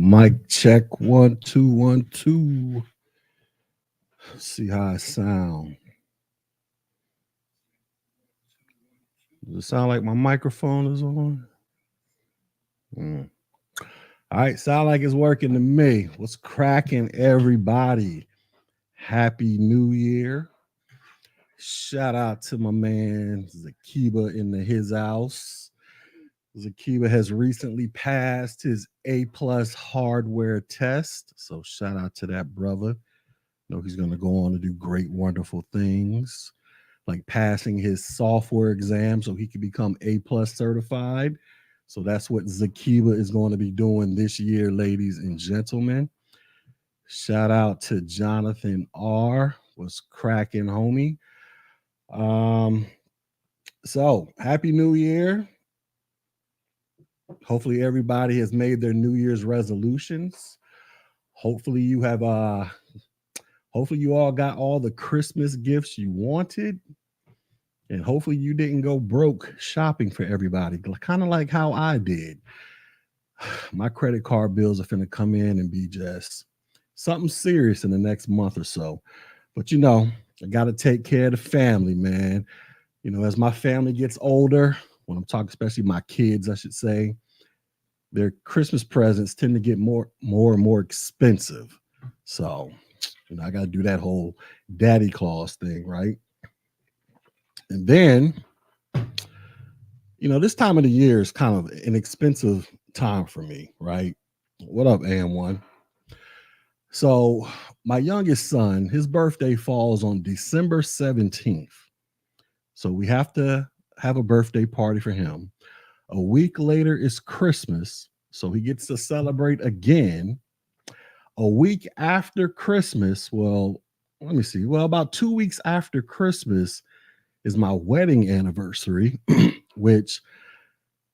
Mic check 1 2 1 2. See how I sound. Does it sound like my microphone is on? Mm. All right, sound like it's working to me. What's cracking, everybody? Happy New Year. Shout out to my man Zakiba in his house. Zakiba has recently passed his A+ hardware test. So shout out to that brother. Know he's going to go on to do great, wonderful things, like passing his software exam so he can become A+ certified. So that's what Zakiba is going to be doing this year, ladies and gentlemen. Shout out to Jonathan R. Was cracking, homie. Um, so happy New Year. Hopefully everybody has made their New Year's resolutions. Hopefully you have hopefully you all got all the Christmas gifts you wanted. And hopefully you didn't go broke shopping for everybody, kind of like how I did. My credit card bills are finna come in and be just something serious in the next month or so. But I got to take care of the family, man. As my family gets older, when I'm talking, especially my kids, I should say, their Christmas presents tend to get more and more expensive. So, I got to do that whole daddy clause thing, right? And then, this time of the year is kind of an expensive time for me, right? What up, AM1? So, my youngest son, his birthday falls on December 17th. So, we have to have a birthday party for him. A week later is Christmas. So, he gets to celebrate again. A week after Christmas, well, let me see. Well, about 2 weeks after Christmas is my wedding anniversary, which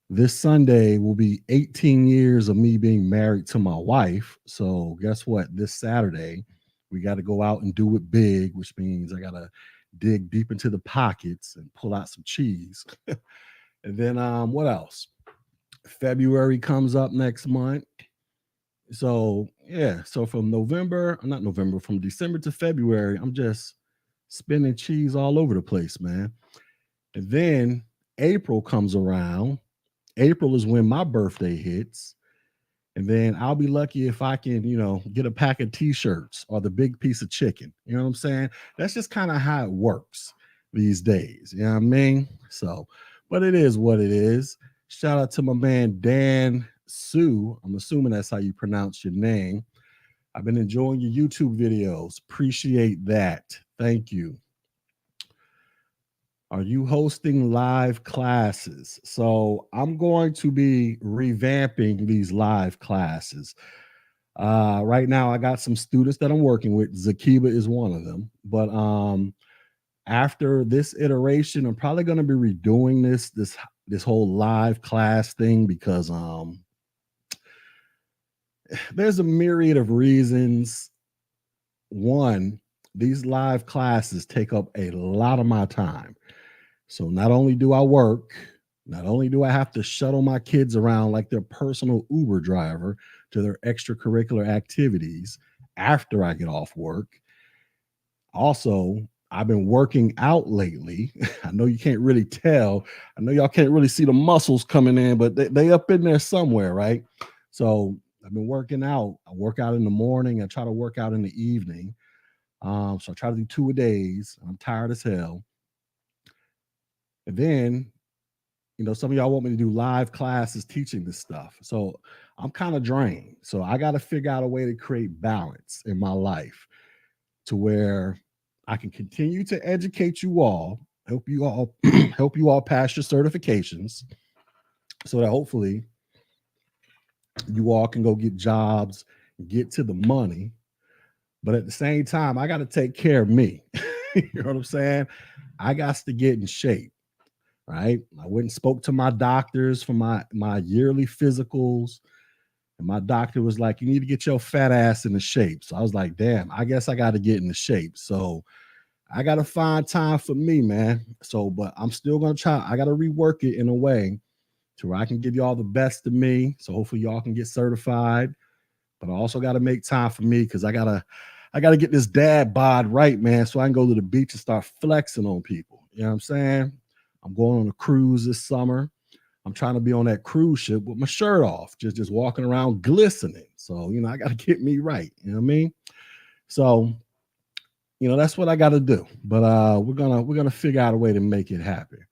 this Sunday will be 18 years of me being married to my wife. So guess what? This Saturday, we got to go out and do it big, which means I got to dig deep into the pockets and pull out some cheese. And then what else? February comes up next month. So yeah, so from from December to February, I'm just spending cheese all over the place, man. And then April comes around. April is when my birthday hits. And then I'll be lucky if I can, get a pack of t-shirts or the big piece of chicken. You know what I'm saying? That's just kind of how it works these days. You know what I mean? So, but it is what it is. Shout out to my man Dan Sue. I'm assuming that's how you pronounce your name. I've been enjoying your YouTube videos. Appreciate that. Thank you. Are you hosting live classes? So I'm going to be revamping these live classes. Right now, I got some students that I'm working with. Zakiba is one of them. But after this iteration, I'm probably going to be redoing this whole live class thing because there's a myriad of reasons. One, these live classes take up a lot of my time. So not only do I work, not only do I have to shuttle my kids around like their personal Uber driver to their extracurricular activities after I get off work. Also, I've been working out lately. I know you can't really tell. I know y'all can't really see the muscles coming in, but they up in there somewhere, right? So I've been working out. I work out in the morning. I try to work out in the evening. So I try to do 2 a days. I'm tired as hell. And then, some of y'all want me to do live classes teaching this stuff. So I'm kind of drained. So I got to figure out a way to create balance in my life to where I can continue to educate you all, help you all, help you all pass your certifications so that hopefully you all can go get jobs, get to the money. But at the same time, I got to take care of me. You know what I'm saying? I got to get in shape. Right. I went and spoke to my doctors for my yearly physicals. And my doctor was like, you need to get your fat ass into shape. So I was like, damn, I guess I got to get into shape. So I got to find time for me, man. So, but I'm still going to try. I got to rework it in a way to where I can give y'all the best of me. So hopefully y'all can get certified. but I also got to make time for me because I gotta get this dad bod right, man, so I can go to the beach and start flexing on people. You know what I'm saying? I'm going on a cruise this summer. I'm trying to be on that cruise ship with my shirt off, just walking around glistening. So, I got to get me right. You know what I mean? So, that's what I got to do. But we're gonna figure out a way to make it happen.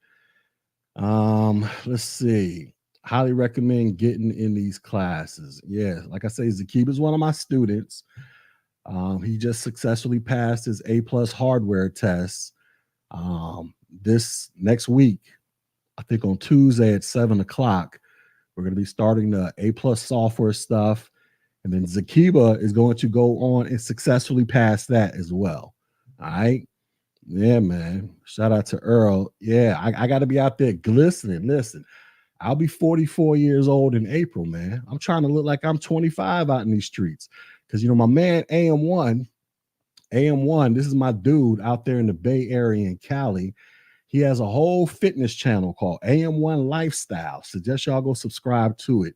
Let's see. Highly recommend getting in these classes. Yeah, like I say, Zakib is one of my students. He just successfully passed his A+ hardware test. This next week, I think on Tuesday at 7 o'clock, we're going to be starting the A+ software stuff. And then Zakiba is going to go on and successfully pass that as well. All right. Yeah, man. Shout out to Earl. Yeah, I got to be out there glistening. Listen, I'll be 44 years old in April, man. I'm trying to look like I'm 25 out in these streets. Because, my man AM1, this is my dude out there in the Bay Area in Cali. He has a whole fitness channel called AM1 Lifestyle. Suggest y'all go subscribe to it.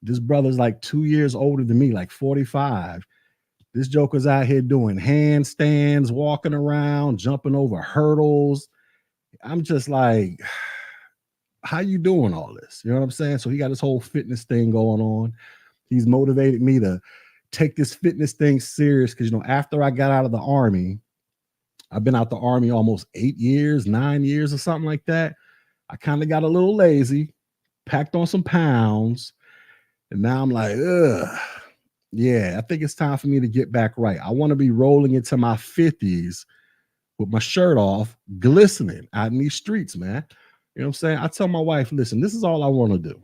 This brother's like 2 years older than me, like 45. This joker's out here doing handstands, walking around, jumping over hurdles. I'm just like, how you doing all this? You know what I'm saying? So he got this whole fitness thing going on. He's motivated me to take this fitness thing serious because, after I got out of the Army, I've been out the Army almost 8 years, 9 years or something like that. I kind of got a little lazy, packed on some pounds, and now I'm like, ugh. Yeah, I think it's time for me to get back right. I want to be rolling into my 50s with my shirt off, glistening out in these streets, man. You know what I'm saying? I tell my wife, listen, this is all I want to do.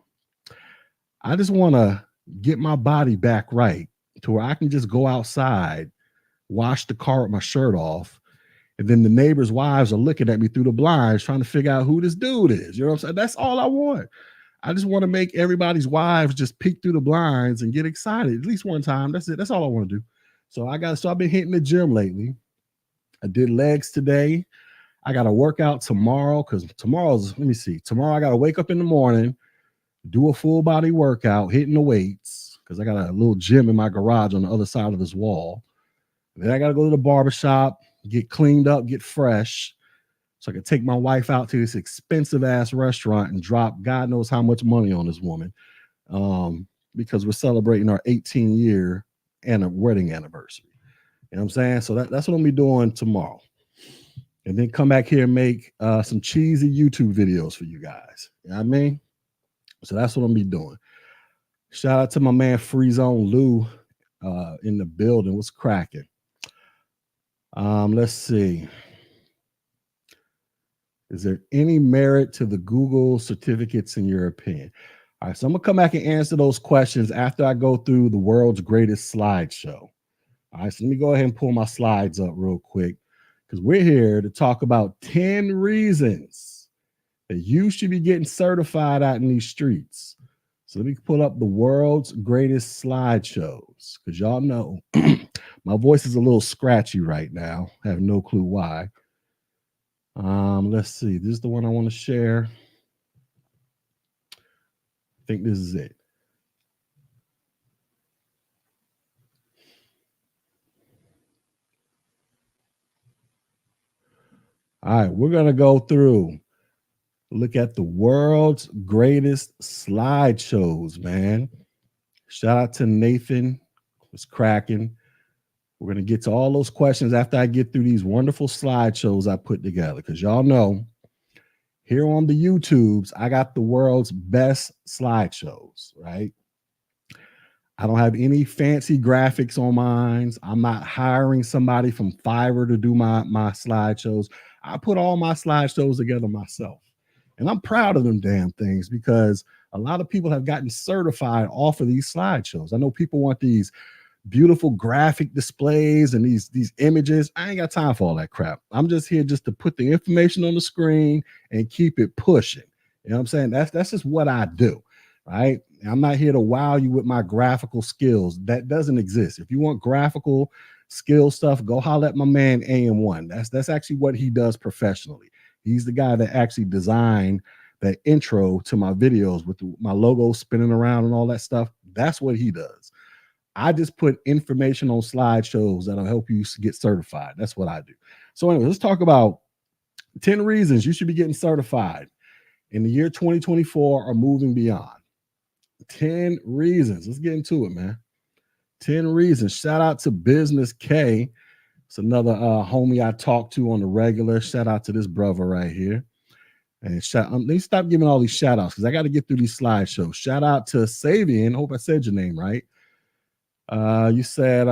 I just want to get my body back right to where I can just go outside, wash the car with my shirt off, and then the neighbors' wives are looking at me through the blinds trying to figure out who this dude is. You know what I'm saying? That's all I want. I just want to make everybody's wives just peek through the blinds and get excited at least one time. That's it. That's all I want to do. So I've been hitting the gym lately. I did legs today. I got to work out tomorrow because tomorrow I got to wake up in the morning, do a full body workout, hitting the weights because I got a little gym in my garage on the other side of this wall. Then I got to go to the barbershop, get cleaned up, get fresh, so I can take my wife out to this expensive ass restaurant and drop God knows how much money on this woman, because we're celebrating our 18-year wedding anniversary. You know what I'm saying? So that's what I'm gonna be doing tomorrow, and then come back here and make some cheesy YouTube videos for you guys. You know what I mean? So that's what I'm gonna be doing. Shout out to my man Free Zone Lou in the building. What's cracking? Let's see. Is there any merit to the Google certificates in your opinion? All right, so I'm gonna come back and answer those questions after I go through the world's greatest slideshow. All right, so let me go ahead and pull my slides up real quick because we're here to talk about 10 reasons that you should be getting certified out in these streets. So let me pull up the world's greatest slideshows because y'all know my voice is a little scratchy right now. I have no clue why. Let's see. This is the one I want to share. I think this is it. All right, we're going to go through, look at the world's greatest slideshows, man. Shout out to Nathan. Was cracking. We're going to get to all those questions after I get through these wonderful slideshows I put together because y'all know here on the YouTubes, I got the world's best slideshows, right? I don't have any fancy graphics on mine. I'm not hiring somebody from Fiverr to do my slideshows. I put all my slideshows together myself. And I'm proud of them damn things because a lot of people have gotten certified off of these slideshows. I know people want these beautiful graphic displays and these images. I ain't got time for all that crap. I'm just here just to put the information on the screen and keep it pushing. You know what I'm saying? That's just what I do, right? I'm not here to wow you with my graphical skills. That doesn't exist. If you want graphical skill stuff, go holler at my man AM1. That's actually what he does professionally. He's the guy that actually designed that intro to my videos with my logo spinning around and all that stuff. That's what he does. I just put information on slideshows that'll help you get certified. That's what I do. So anyway, let's talk about 10 reasons you should be getting certified in the year 2024 or moving beyond. 10 reasons. Let's get into it, man. 10 reasons. Shout out to Business K. It's another homie I talk to on the regular. Shout out to this brother right here. And let me stop giving all these shout outs because I got to get through these slideshows. Shout out to Savian. Hope I said your name right. You said,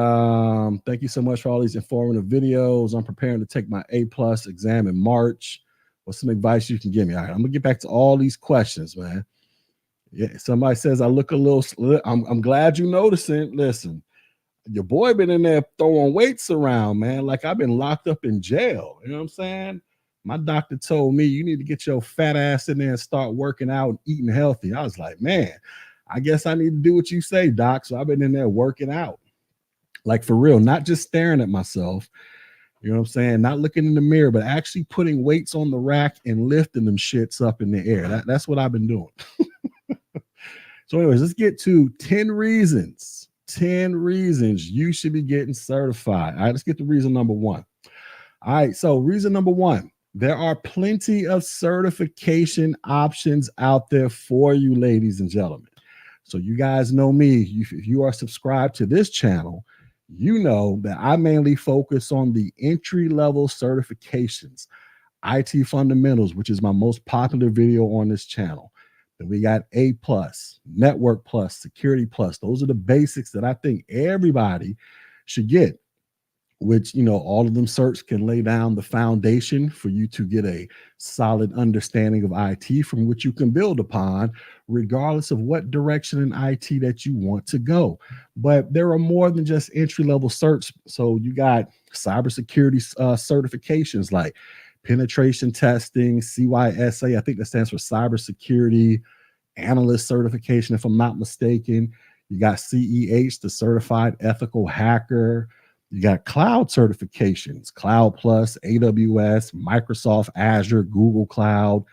thank you so much for all these informative videos. I'm preparing to take my A+ exam in March. What's some advice you can give me? All right, I'm gonna get back to all these questions, man. Yeah, somebody says I look a little. I'm glad you noticing. Listen, your boy been in there throwing weights around, man. Like I've been locked up in jail. You know what I'm saying? My doctor told me you need to get your fat ass in there and start working out and eating healthy. I was like, man, I guess I need to do what you say, doc. So I've been in there working out, like for real, not just staring at myself. You know what I'm saying? Not looking in the mirror, but actually putting weights on the rack and lifting them shits up in the air. That's what I've been doing. So anyways, let's get to 10 reasons. 10 reasons you should be getting certified. All right, let's get to reason number one. All right, so reason number one, there are plenty of certification options out there for you, ladies and gentlemen. So you guys know me. If you are subscribed to this channel, you know that I mainly focus on the entry-level certifications, IT fundamentals, which is my most popular video on this channel. Then we got A+, Network Plus, Security Plus. Those are the basics that I think everybody should get, which, you know, all of them certs can lay down the foundation for you to get a solid understanding of IT from which you can build upon, regardless of what direction in IT that you want to go. But there are more than just entry-level certs. So you got cybersecurity certifications like penetration testing, CYSA, I think that stands for cybersecurity analyst certification, if I'm not mistaken. You got CEH, the certified ethical hacker. You got cloud certifications, Cloud Plus, AWS, Microsoft Azure, Google Cloud,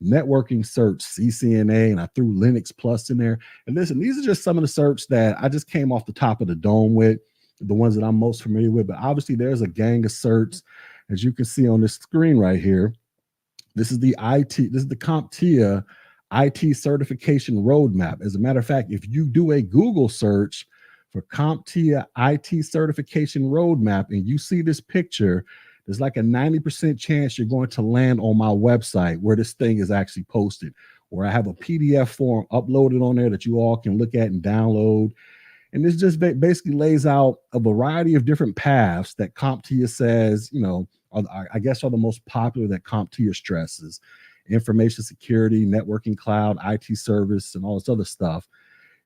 networking certs, CCNA, and I threw Linux Plus in there. And listen, these are just some of the certs that I just came off the top of the dome with, the ones that I'm most familiar with. But obviously, there's a gang of certs, as you can see on this screen right here. This is the CompTIA IT certification roadmap. As a matter of fact, if you do a Google search for CompTIA IT certification roadmap and you see this picture, there's like a 90% chance you're going to land on my website where this thing is actually posted, where I have a PDF form uploaded on there that you all can look at and download. And this just basically lays out a variety of different paths that CompTIA says, you know, I guess are the most popular that CompTIA stresses: information security, networking, cloud, IT service, and all this other stuff.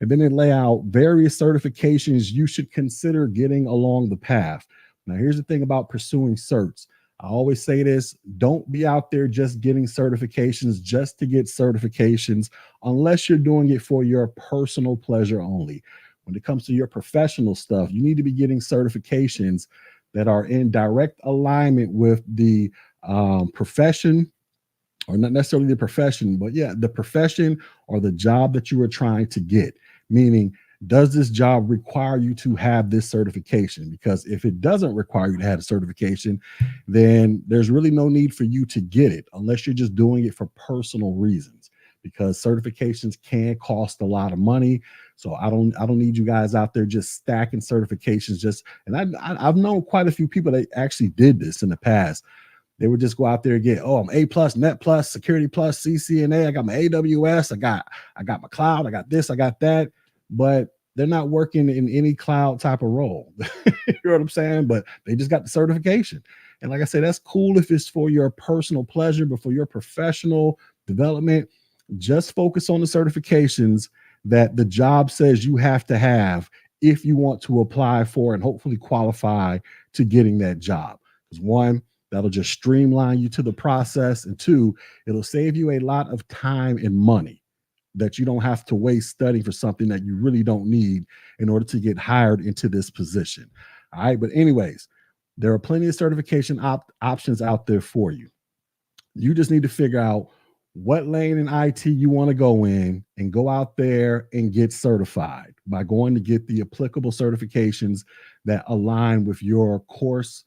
And then they lay out various certifications you should consider getting along the path. Now, here's the thing about pursuing certs. I always say this: don't be out there just getting certifications just to get certifications, unless you're doing it for your personal pleasure only. When it comes to your professional stuff, you need to be getting certifications that are in direct alignment with the profession, or not necessarily the profession, but yeah, the profession or the job that you are trying to get. Meaning, does this job require you to have this certification? Because if it doesn't require you to have a certification, then there's really no need for you to get it unless you're just doing it for personal reasons, because certifications can cost a lot of money. So I don't need you guys out there just stacking certifications. I've known quite a few people that actually did this in the past. They would just go out there and get, oh, I'm A+, Net Plus, Security Plus, CCNA. I got my AWS. I got my cloud. I got this. I got that. But they're not working in any cloud type of role. You know what I'm saying? But they just got the certification. And like I said, that's cool if it's for your personal pleasure, but for your professional development, just focus on the certifications that the job says you have to have if you want to apply for and hopefully qualify to getting that job. Because one, that'll just streamline you to the process. And two, it'll save you a lot of time and money that you don't have to waste studying for something that you really don't need in order to get hired into this position. All right. But anyways, there are plenty of certification options out there for you. You just need to figure out what lane in IT you want to go in and go out there and get certified. by going to get the applicable certifications that align with your course,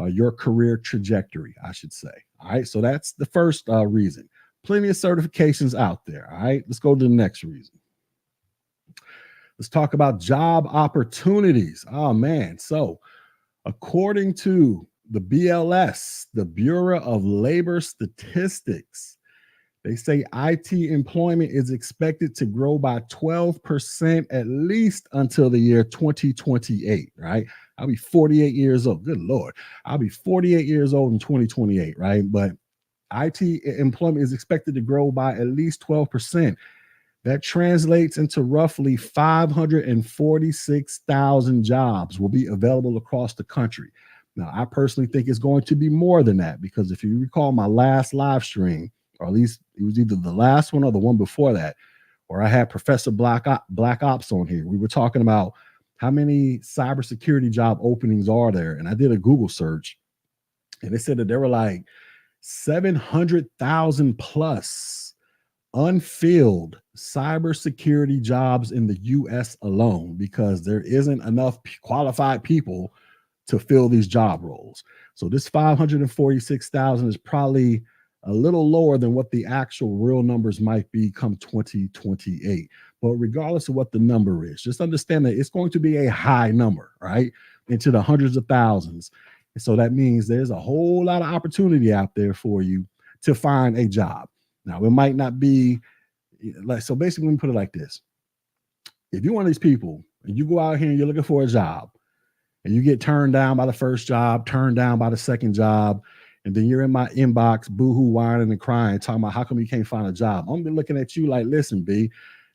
your career trajectory, I should say. All right. So that's the first reason. Plenty of certifications out there. All right. Let's go to the next reason. Let's talk about job opportunities. Oh, man. So, according to the BLS, the Bureau of Labor Statistics, they say IT employment is expected to grow by 12% at least until the year 2028, right? I'll be 48 years old. Good Lord. I'll be 48 years old in 2028, right? But IT employment is expected to grow by at least 12%. That translates into roughly 546,000 jobs will be available across the country. Now, I personally think it's going to be more than that because if you recall my last live stream, or at least it was either the last one or the one before that, where I had Professor Black Ops on here. We were talking about how many cybersecurity job openings are there. And I did a Google search and it said that there were like 700,000 plus unfilled cybersecurity jobs in the US alone because there isn't enough qualified people to fill these job roles. So this 546,000 is probably a little lower than what the actual real numbers might be come 2028. But regardless of what the number is, just understand that it's going to be a high number, right? Into the hundreds of thousands. And so that means there's a whole lot of opportunity out there for you to find a job. Now, it might not be like, so basically, let me put it like this. If you're one of these people and you go out here and you're looking for a job and you get turned down by the first job, turned down by the second job, and then you're in my inbox, boohoo, whining and crying, talking about how come you can't find a job. I'm gonna be looking at you like, listen, B,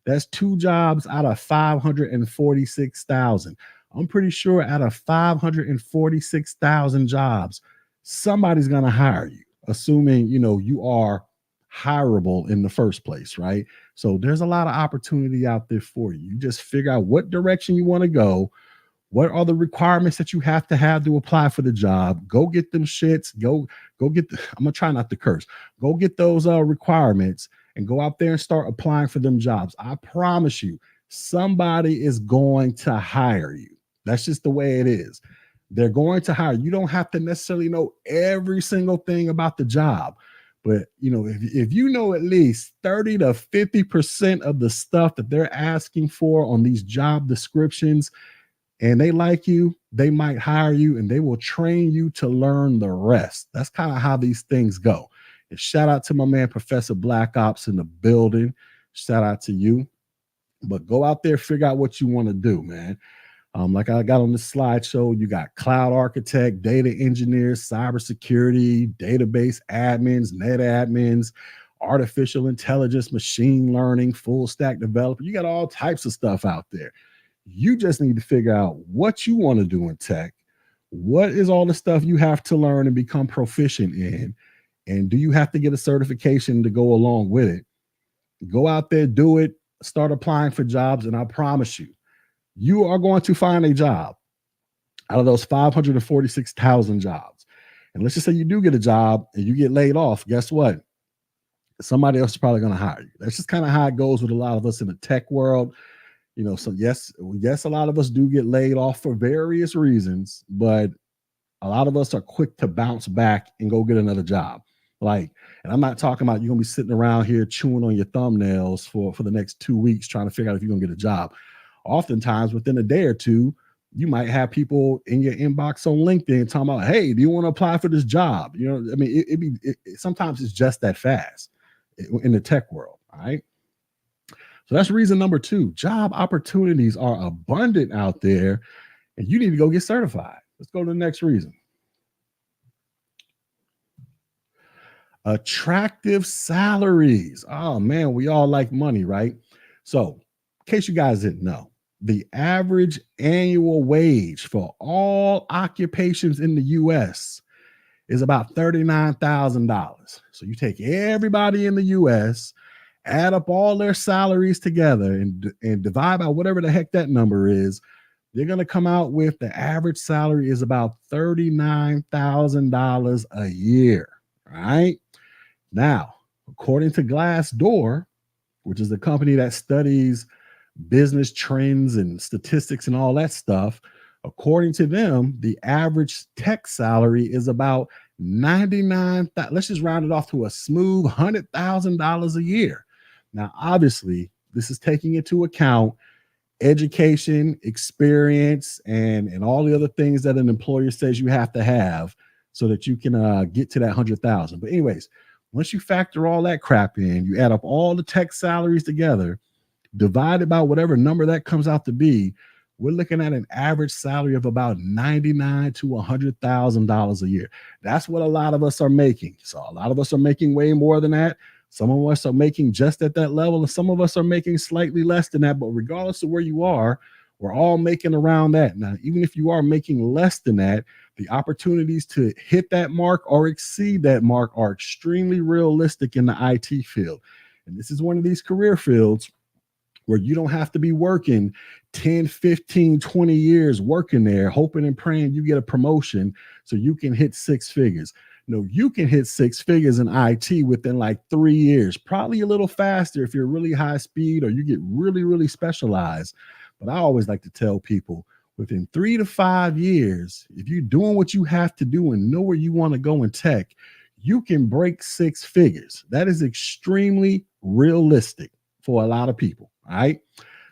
that's 2 jobs out of 546,000. I'm pretty sure out of 546,000 jobs, somebody's gonna hire you, assuming you are hireable in the first place, right? So there's a lot of opportunity out there for you. You just figure out what direction you want to go. What are the requirements that you have to apply for the job? Go get them shits. Go get I'm gonna try not to curse. Go get those requirements and go out there and start applying for them jobs. I promise you, somebody is going to hire you. That's just the way it is. They're going to hire you. You don't have to necessarily know every single thing about the job. But if you know at least 30 to 50% of the stuff that they're asking for on these job descriptions, and they like you, they might hire you and they will train you to learn the rest. That's kind of how these things go. And shout out to my man, Professor Black Ops in the building. Shout out to you. But go out there, figure out what you want to do, man. Like I got on the slideshow, you got cloud architect, data engineers, cybersecurity, database admins, net admins, artificial intelligence, machine learning, full stack developer. You got all types of stuff out there. You just need to figure out what you want to do in tech. What is all the stuff you have to learn and become proficient in? And do you have to get a certification to go along with it? Go out there, do it, start applying for jobs, and I promise you, you are going to find a job out of those 546,000 jobs. And let's just say you do get a job and you get laid off. Guess what? Somebody else is probably going to hire you. That's just kind of how it goes with a lot of us in the tech world. So yes, a lot of us do get laid off for various reasons, but a lot of us are quick to bounce back and go get another job. And I'm not talking about you're going to be sitting around here chewing on your thumbnails for the next 2 weeks trying to figure out if you're going to get a job. Oftentimes within a day or two, you might have people in your inbox on LinkedIn talking about, hey, do you want to apply for this job? Sometimes it's just that fast in the tech world. All right. So that's reason number 2. Job opportunities are abundant out there and you need to go get certified. Let's go to the next reason. Attractive salaries. Oh man, we all like money, right? So in case you guys didn't know, the average annual wage for all occupations in the US is about $39,000. So you take everybody in the US, add up all their salaries together and divide by whatever the heck that number is, they're going to come out with the average salary is about $39,000 a year, right? Now, according to Glassdoor, which is the company that studies business trends and statistics and all that stuff, according to them, the average tech salary is about 99. Let's just round it off to a smooth $100,000 a year. Now, obviously, this is taking into account education, experience, and all the other things that an employer says you have to have so that you can get to that 100,000. But anyways, once you factor all that crap in, you add up all the tech salaries together, divided by whatever number that comes out to be, we're looking at an average salary of about $99 to $100,000 a year. That's what a lot of us are making. So a lot of us are making way more than that. Some of us are making just at that level, and some of us are making slightly less than that. But regardless of where you are, we're all making around that. Now, even if you are making less than that, the opportunities to hit that mark or exceed that mark are extremely realistic in the IT field. And this is one of these career fields where you don't have to be working 10, 15, 20 years working there, hoping and praying you get a promotion so you can hit six figures. No, you can hit six figures in IT within like 3 years, probably a little faster if you're really high speed or you get really, really specialized. But I always like to tell people within 3 to 5 years, if you're doing what you have to do and know where you want to go in tech, you can break six figures. That is extremely realistic for a lot of people. All right.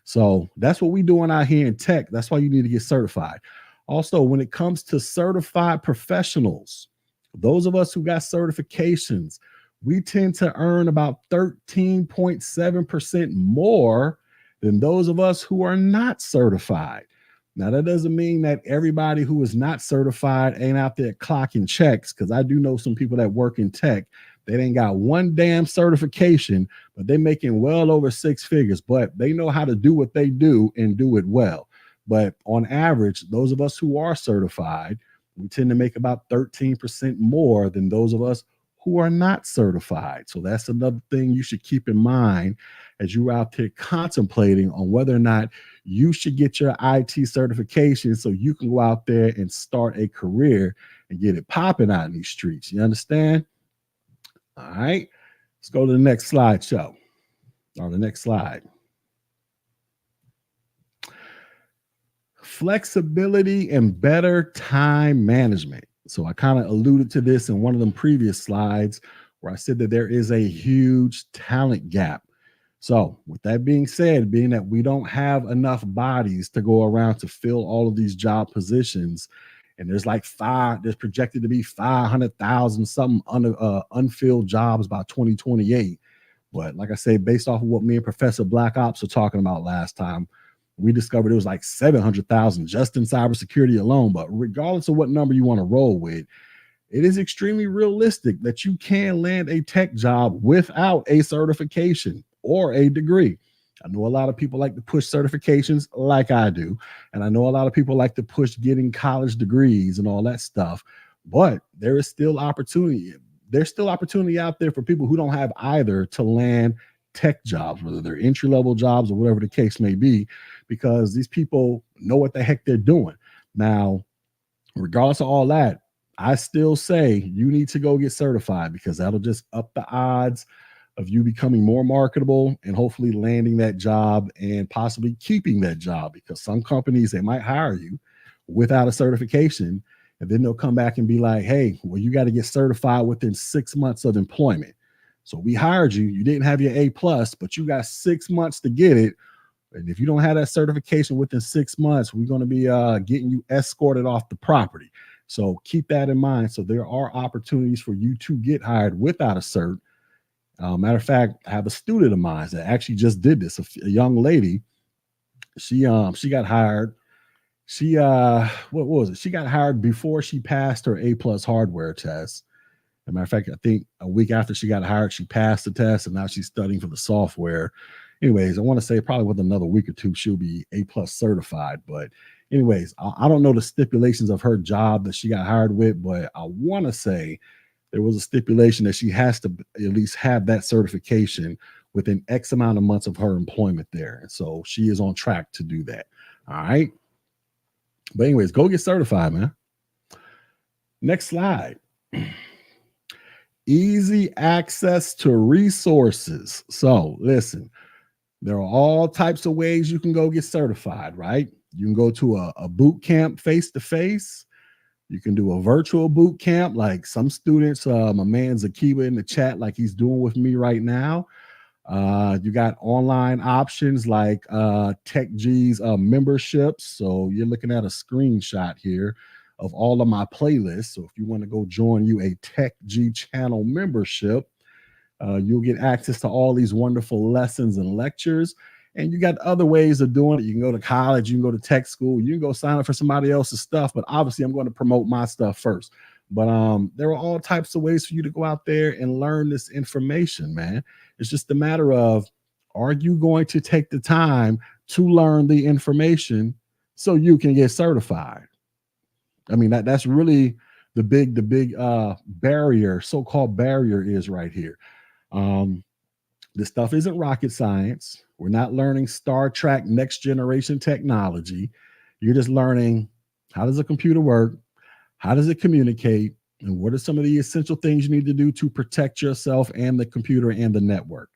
So that's what we're doing out here in tech. That's why you need to get certified. Also, when it comes to certified professionals, those of us who got certifications, we tend to earn about 13.7% more than those of us who are not certified. Now, that doesn't mean that everybody who is not certified ain't out there clocking checks, because I do know some people that work in tech. They ain't got one damn certification, but they're making well over six figures. But they know how to do what they do and do it well. But on average, those of us who are certified, we tend to make about 13% more than those of us who are not certified. So that's another thing you should keep in mind as you're out there contemplating on whether or not you should get your IT certification so you can go out there and start a career and get it popping out in these streets. You understand? All right. Let's go to the next slideshow or the next slide. Flexibility and better time management. So I kind of alluded to this in one of them previous slides where I said that there is a huge talent gap. So with that being said, being that we don't have enough bodies to go around to fill all of these job positions, and there's projected to be 500,000 something unfilled jobs by 2028. But like I say, based off of what me and Professor Black Ops were talking about last time, we discovered it was like 700,000 just in cybersecurity alone. But regardless of what number you want to roll with, it is extremely realistic that you can land a tech job without a certification or a degree. I know a lot of people like to push certifications like I do. And I know a lot of people like to push getting college degrees and all that stuff. But there is still opportunity. There's still opportunity out there for people who don't have either to land tech jobs, whether they're entry-level jobs or whatever the case may be, because these people know what the heck they're doing. Now, regardless of all that, I still say you need to go get certified, because that'll just up the odds of you becoming more marketable and hopefully landing that job and possibly keeping that job, because some companies, they might hire you without a certification, and then they'll come back and be like, hey, well, you got to get certified within 6 months of employment. So we hired you, you didn't have your A plus, but you got 6 months to get it. And if you don't have that certification within 6 months, we're going to be getting you escorted off the property. So keep that in mind. So there are opportunities for you to get hired without a cert. Matter of fact, I have a student of mine that actually just did this. A young lady, she got hired. What was it? She got hired before she passed her A plus hardware test. As a matter of fact, I think a week after she got hired, she passed the test, and now she's studying for the software. Anyways, I want to say probably with another week or two, she'll be A plus certified. But anyways, I don't know the stipulations of her job that she got hired with, but I want to say there was a stipulation that she has to at least have that certification within X amount of months of her employment there. And so she is on track to do that. All right. But anyways, go get certified, man. Next slide. Easy access to resources. So listen, There are all types of ways you can go get certified, right? You can go to a boot camp face to face. You can do a virtual boot camp, like some students, my man Zakiba in the chat, like he's doing with me right now. You got online options like TechG's memberships. So you're looking at a screenshot here of all of my playlists. So if you want to go join you a TechG channel membership, you'll get access to all these wonderful lessons and lectures. And you got other ways of doing it. You can go to college, you can go to tech school, you can go sign up for somebody else's stuff. But obviously, I'm going to promote my stuff first. But there are all types of ways for you to go out there and learn this information, man. It's just a matter of, are you going to take the time to learn the information so you can get certified? I mean, that's really the big barrier, so-called barrier is right here. This stuff isn't rocket science. We're not learning Star Trek next generation technology. You're just learning, how does a computer work? How does it communicate? And what are some of the essential things you need to do to protect yourself and the computer and the network?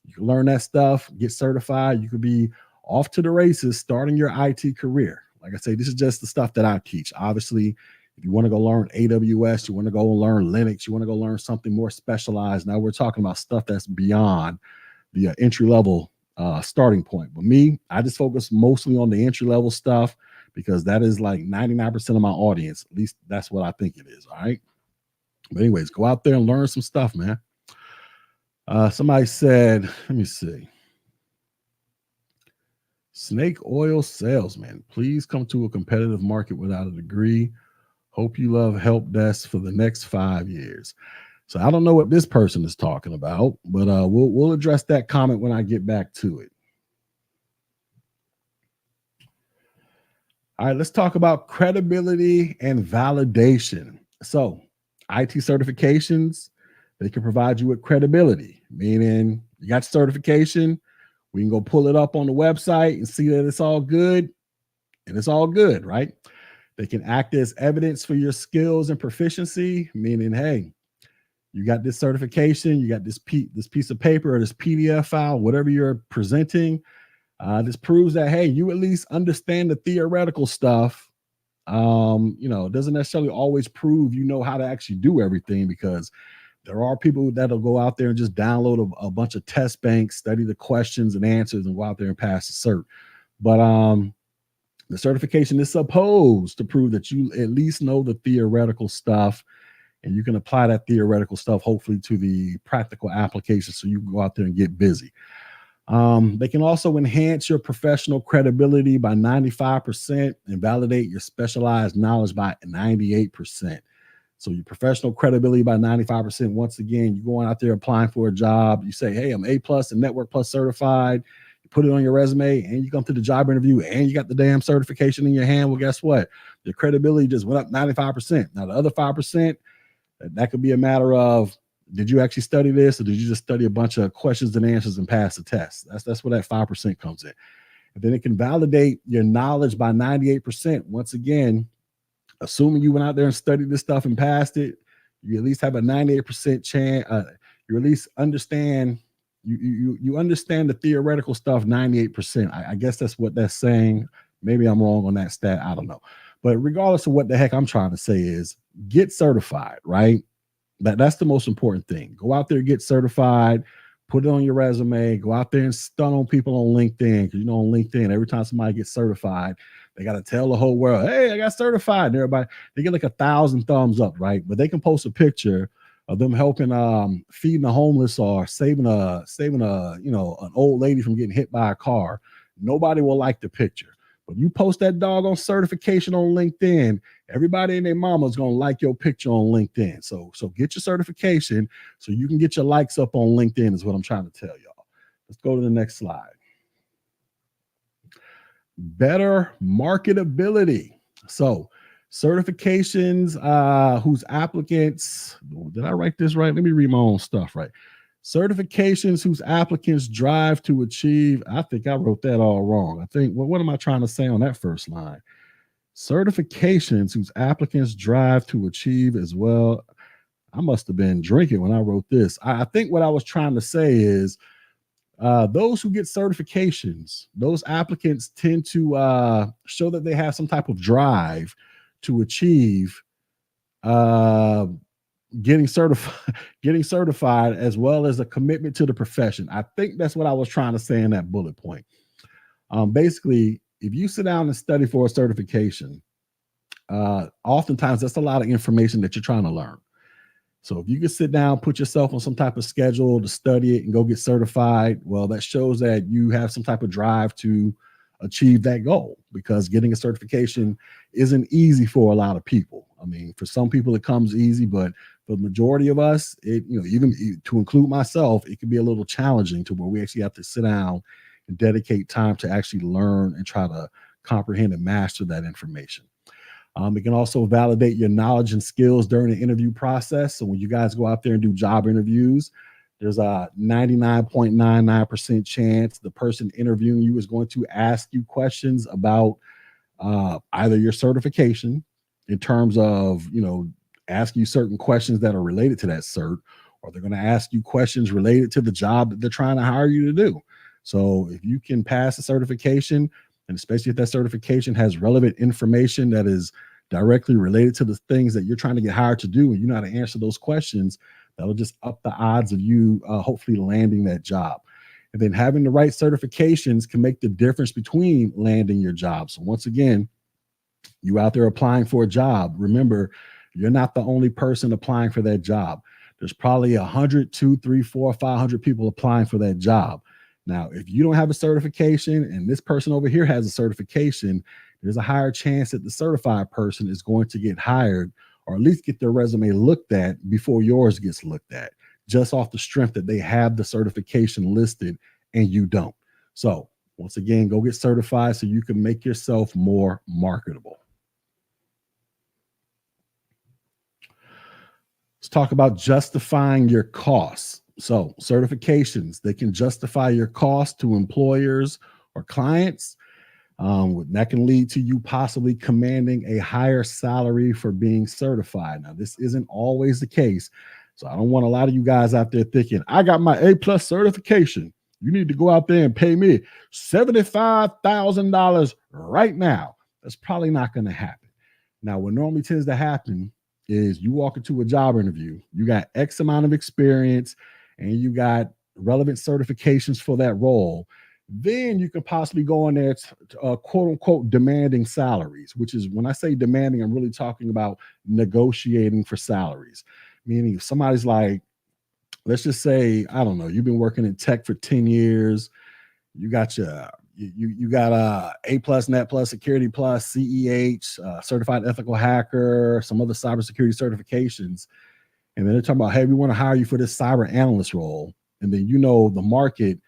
You can learn that stuff, get certified. You could be off to the races starting your IT career. Like I say, this is just the stuff that I teach. Obviously, if you want to go learn AWS, you want to go learn Linux, you want to go learn something more specialized. Now we're talking about stuff that's beyond the entry level starting point. But me, I just focus mostly on the entry level stuff because that is like 99% of my audience. At least that's what I think it is. All right. But anyways, go out there and learn some stuff, man. Somebody said, let me see. Snake Oil Salesman, please come to a competitive market without a degree. Hope you love help desk for the next 5 years. So I don't know what this person is talking about, but we'll address that comment when I get back to it. All right, let's talk about credibility and validation. So IT certifications, they can provide you with credibility, meaning you got certification, we can go pull it up on the website and see that it's all good, and it's all good, right? They can act as evidence for your skills and proficiency, meaning, hey, you got this certification, you got this piece of paper or this PDF file, whatever you're presenting. This proves that, hey, you at least understand the theoretical stuff. It doesn't necessarily always prove you know how to actually do everything, because there are people that'll go out there and just download a bunch of test banks, study the questions and answers, and go out there and pass the cert. But the certification is supposed to prove that you at least know the theoretical stuff, and you can apply that theoretical stuff, hopefully, to the practical application so you can go out there and get busy. They can also enhance your professional credibility by 95% and validate your specialized knowledge by 98%. So your professional credibility by 95%. Once again, you're going out there applying for a job. You say, hey, I'm A+ and Network Plus certified. You put it on your resume and you come to the job interview and you got the damn certification in your hand. Well, guess what? Your credibility just went up 95%. Now, the other 5%, that could be a matter of, did you actually study this, or did you just study a bunch of questions and answers and pass the test? That's where that 5% comes in. And then it can validate your knowledge by 98%. Once again, assuming you went out there and studied this stuff and passed it, you at least have a 98% chance. You at least understand. You understand the theoretical stuff 98%. I guess that's what that's saying. Maybe I'm wrong on that stat. I don't know. But regardless of what the heck I'm trying to say is, get certified, right? That's the most important thing. Go out there, get certified, put it on your resume, go out there and stun on people on LinkedIn. Because on LinkedIn, every time somebody gets certified, they got to tell the whole world, hey, I got certified. And everybody, they get like 1,000 thumbs up, right? But they can post a picture of them helping feeding the homeless or saving an old lady from getting hit by a car. Nobody will like the picture. But you post that doggone certification on LinkedIn, everybody and their mama is going to like your picture on LinkedIn. So get your certification so you can get your likes up on LinkedIn is what I'm trying to tell y'all. Let's go to the next slide. Better marketability. So certifications whose applicants, did I write this right? Let me read my own stuff right. Certifications whose applicants drive to achieve. I think I wrote that all wrong. I think, what am I trying to say on that first line? Certifications whose applicants drive to achieve as well. I must have been drinking when I wrote this. I think what I was trying to say is Those who get certifications, those applicants tend to show that they have some type of drive to achieve uh, getting certified, getting certified, as well as a commitment to the profession. I think that's what I was trying to say in that bullet point. Basically, if you sit down and study for a certification, oftentimes that's a lot of information that you're trying to learn. So if you can sit down, put yourself on some type of schedule to study it and go get certified, well, that shows that you have some type of drive to achieve that goal, because getting a certification isn't easy for a lot of people. I mean, for some people it comes easy, but for the majority of us, even to include myself, it can be a little challenging to where we actually have to sit down and dedicate time to actually learn and try to comprehend and master that information. It can also validate your knowledge and skills during the interview process. So when you guys go out there and do job interviews, there's a 99.99% chance the person interviewing you is going to ask you questions about either your certification, in terms of, ask you certain questions that are related to that cert, or they're going to ask you questions related to the job that they're trying to hire you to do. So if you can pass a certification, and especially if that certification has relevant information that is directly related to the things that you're trying to get hired to do, and you know how to answer those questions, that'll just up the odds of you hopefully landing that job. And then having the right certifications can make the difference between landing your job. So once again, you out there applying for a job, remember, you're not the only person applying for that job. There's probably 100, 2, 3, 4, 500 people applying for that job. Now, if you don't have a certification and this person over here has a certification, there's a higher chance that the certified person is going to get hired, or at least get their resume looked at before yours gets looked at, just off the strength that they have the certification listed and you don't. So once again, go get certified so you can make yourself more marketable. Let's talk about justifying your costs. So certifications, they can justify your cost to employers or clients. That can lead to you possibly commanding a higher salary for being certified. Now, this isn't always the case. So I don't want a lot of you guys out there thinking, I got my A+ certification, you need to go out there and pay me $75,000 right now. That's probably not going to happen. Now, what normally tends to happen is you walk into a job interview, you got X amount of experience, and you got relevant certifications for that role. Then you can possibly go in there to quote unquote demanding salaries, which is, when I say demanding, I'm really talking about negotiating for salaries. Meaning if somebody's like, let's just say, I don't know, you've been working in tech for 10 years, you got your you got A+, Net Plus, Security Plus, CEH, Certified Ethical Hacker, some other cybersecurity certifications. And then they're talking about, hey, we want to hire you for this cyber analyst role. And then the market,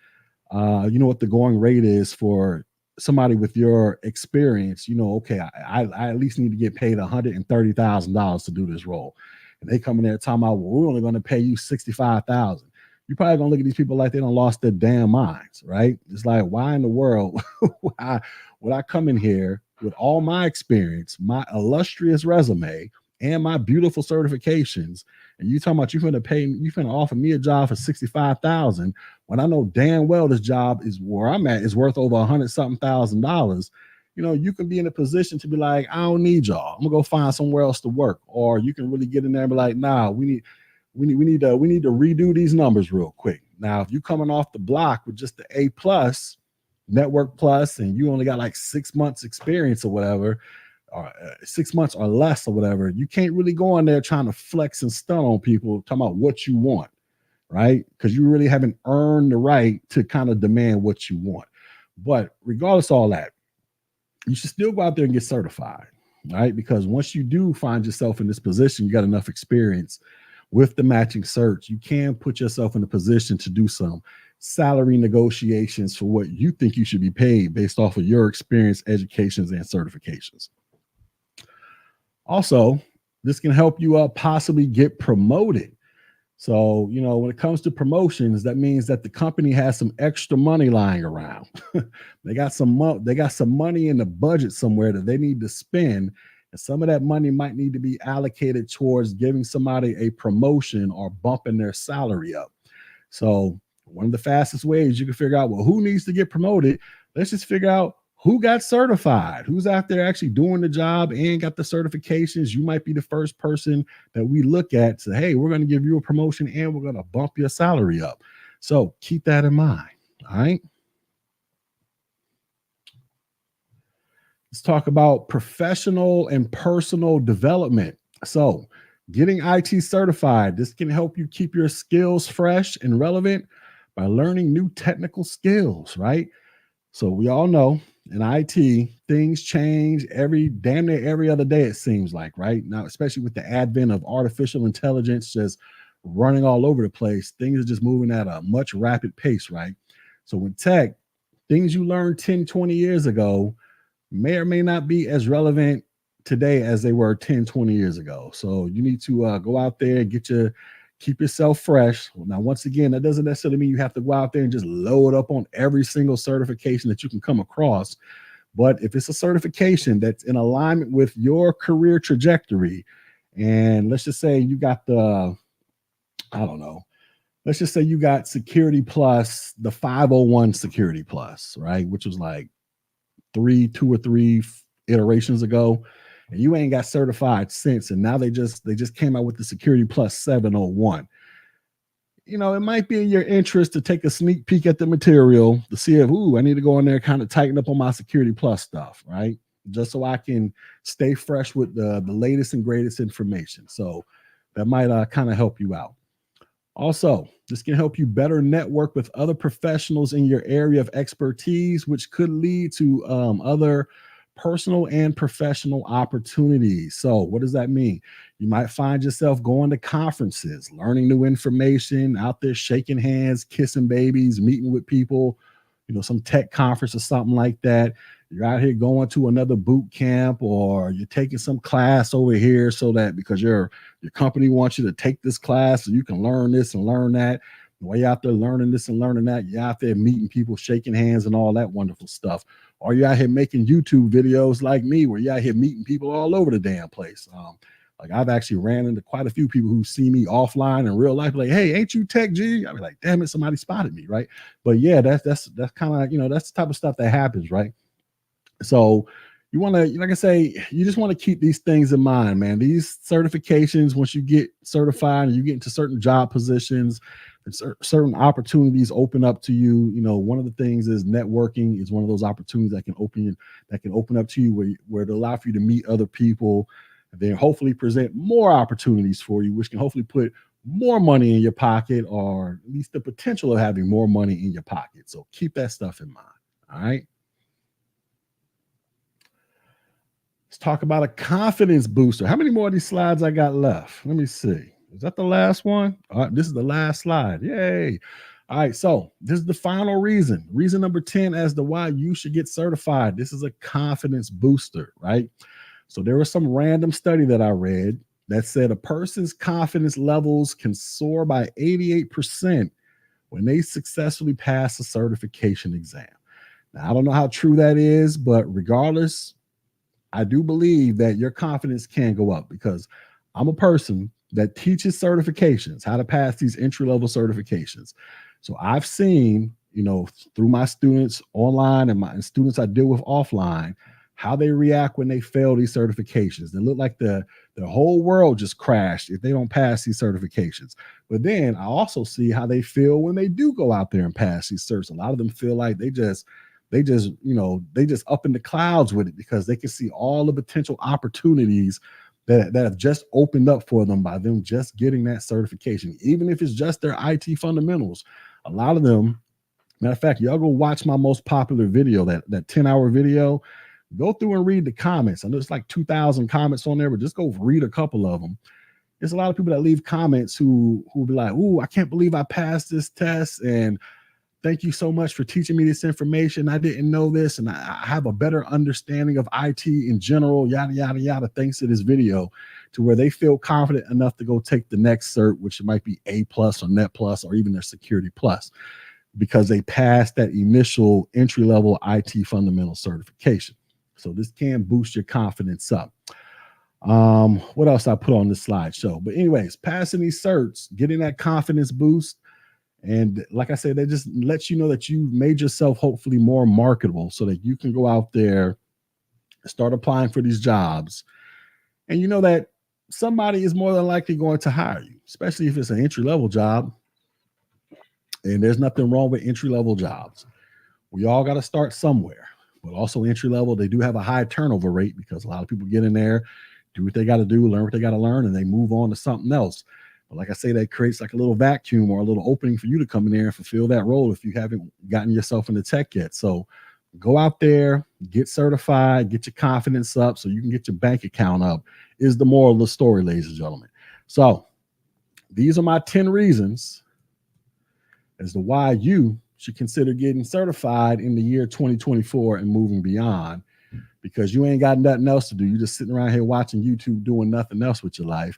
you know what the going rate is for somebody with your experience. Okay, I at least need to get paid $130,000 to do this role. And they come in there talking about, well, we're only going to pay you $65,000. You're probably gonna look at these people like they done lost their damn minds, right? It's like, why in the world would I come in here with all my experience, my illustrious resume, and my beautiful certifications, and you talking about you finna offer me a job for 65,000 when I know damn well this job is where I'm at is worth over $100-something thousand. You can be in a position to be like, I don't need y'all, I'm gonna go find somewhere else to work. Or you can really get in there and be like, nah, we need to redo these numbers real quick. Now, if you coming off the block with just the A+, Network Plus, and you only got like 6 months experience or whatever, or 6 months or less or whatever, you can't really go in there trying to flex and stun on people talking about what you want, right? Because you really haven't earned the right to kind of demand what you want. But regardless of all that, you should still go out there and get certified, right? Because once you do find yourself in this position, you got enough experience with the matching search, you can put yourself in a position to do some salary negotiations for what you think you should be paid based off of your experience, educations, and certifications. Also, this can help you possibly get promoted. So, when it comes to promotions, that means that the company has some extra money lying around. They got some money in the budget somewhere that they need to spend. And some of that money might need to be allocated towards giving somebody a promotion or bumping their salary up. So One of the fastest ways you can figure out, well, who needs to get promoted? Let's just figure out who got certified, who's out there actually doing the job and got the certifications. You might be the first person that we look at, say, hey, we're going to give you a promotion and we're going to bump your salary up. So keep that in mind. All right. Let's talk about professional and personal development. So, getting IT certified, this can help you keep your skills fresh and relevant by learning new technical skills, right? So, we all know in IT, things change damn near every other day, it seems like, right? Now, especially with the advent of artificial intelligence just running all over the place, things are just moving at a much rapid pace, right? So, in tech, things you learned 10, 20 years ago may or may not be as relevant today as they were 10, 20 years ago. So you need to go out there and keep yourself fresh. Now, once again, that doesn't necessarily mean you have to go out there and just load up on every single certification that you can come across. But if it's a certification that's in alignment with your career trajectory, and let's just say you got I don't know, let's just say you got Security Plus, the 501 Security Plus, right? Which was like two or three iterations ago, and you ain't got certified since. And now they just came out with the Security Plus 701. It might be in your interest to take a sneak peek at the material to see if, I need to go in there, kind of tighten up on my Security Plus stuff, right? Just so I can stay fresh with the latest and greatest information. So that might kind of help you out. Also, this can help you better network with other professionals in your area of expertise, which could lead to other personal and professional opportunities. So, what does that mean? You might find yourself going to conferences, learning new information, out there shaking hands, kissing babies, meeting with people, some tech conference or something like that. You're out here going to another boot camp, or you're taking some class over here so that because your company wants you to take this class so you can learn this and learn that. While you're out there learning this and learning that, you're out there meeting people, shaking hands and all that wonderful stuff. Or you're out here making YouTube videos like me, where you're out here meeting people all over the damn place. Like I've actually ran into quite a few people who see me offline in real life, like, hey, ain't you Tech G? I'll be like, damn it, somebody spotted me, right? But yeah, that's kind of, that's the type of stuff that happens, right? So you want to, like I say, you just want to keep these things in mind, man. These certifications, once you get certified and you get into certain job positions, and certain opportunities open up to you. One of the things is networking is one of those opportunities that can open up to you where it'll allow for you to meet other people, and then hopefully present more opportunities for you, which can hopefully put more money in your pocket, or at least the potential of having more money in your pocket. So keep that stuff in mind. All right. Let's talk about a confidence booster. How many more of these slides I got left? Let me see. Is that the last one? All right, this is the last slide. Yay. All right, so this is the final reason. Reason number 10 as to why you should get certified. This is a confidence booster, right? So there was some random study that I read that said a person's confidence levels can soar by 88% when they successfully pass a certification exam. Now, I don't know how true that is, but regardless, I do believe that your confidence can go up, because I'm a person that teaches certifications, how to pass these entry-level certifications. So I've seen, through my students online and students I deal with offline, how they react when they fail these certifications. They look like the whole world just crashed if they don't pass these certifications. But then I also see how they feel when they do go out there and pass these certs. A lot of them feel like they just up in the clouds with it, because they can see all the potential opportunities that have just opened up for them by them just getting that certification. Even if it's just their IT fundamentals, a lot of them, matter of fact, y'all go watch my most popular video, that 10-hour video. Go through and read the comments. I know it's like 2,000 comments on there, but just go read a couple of them. There's a lot of people that leave comments who be like, "Ooh, I can't believe I passed this test, and thank you so much for teaching me this information. I didn't know this, and I have a better understanding of IT in general, yada, yada, yada, thanks to this video," to where they feel confident enough to go take the next cert, which might be A+ or Net Plus or even their Security Plus, because they passed that initial entry-level IT fundamental certification. So this can boost your confidence up. What else I put on this slideshow? But anyways, passing these certs, getting that confidence boost, And like I said, that just lets you know that you've made yourself hopefully more marketable so that you can go out there, start applying for these jobs. And you know that somebody is more than likely going to hire you, especially if it's an entry level job. And there's nothing wrong with entry level jobs. We all got to start somewhere. But also, entry level, they do have a high turnover rate because a lot of people get in there, do what they got to do, learn what they got to learn, and they move on to something else. But like I say, that creates like a little vacuum or a little opening for you to come in there and fulfill that role if you haven't gotten yourself into tech yet. So go out there, get certified, get your confidence up so you can get your bank account up, is the moral of the story, ladies and gentlemen. So these are my 10 reasons as to why you should consider getting certified in the year 2024 and moving beyond, because you ain't got nothing else to do. You're just sitting around here watching YouTube doing nothing else with your life.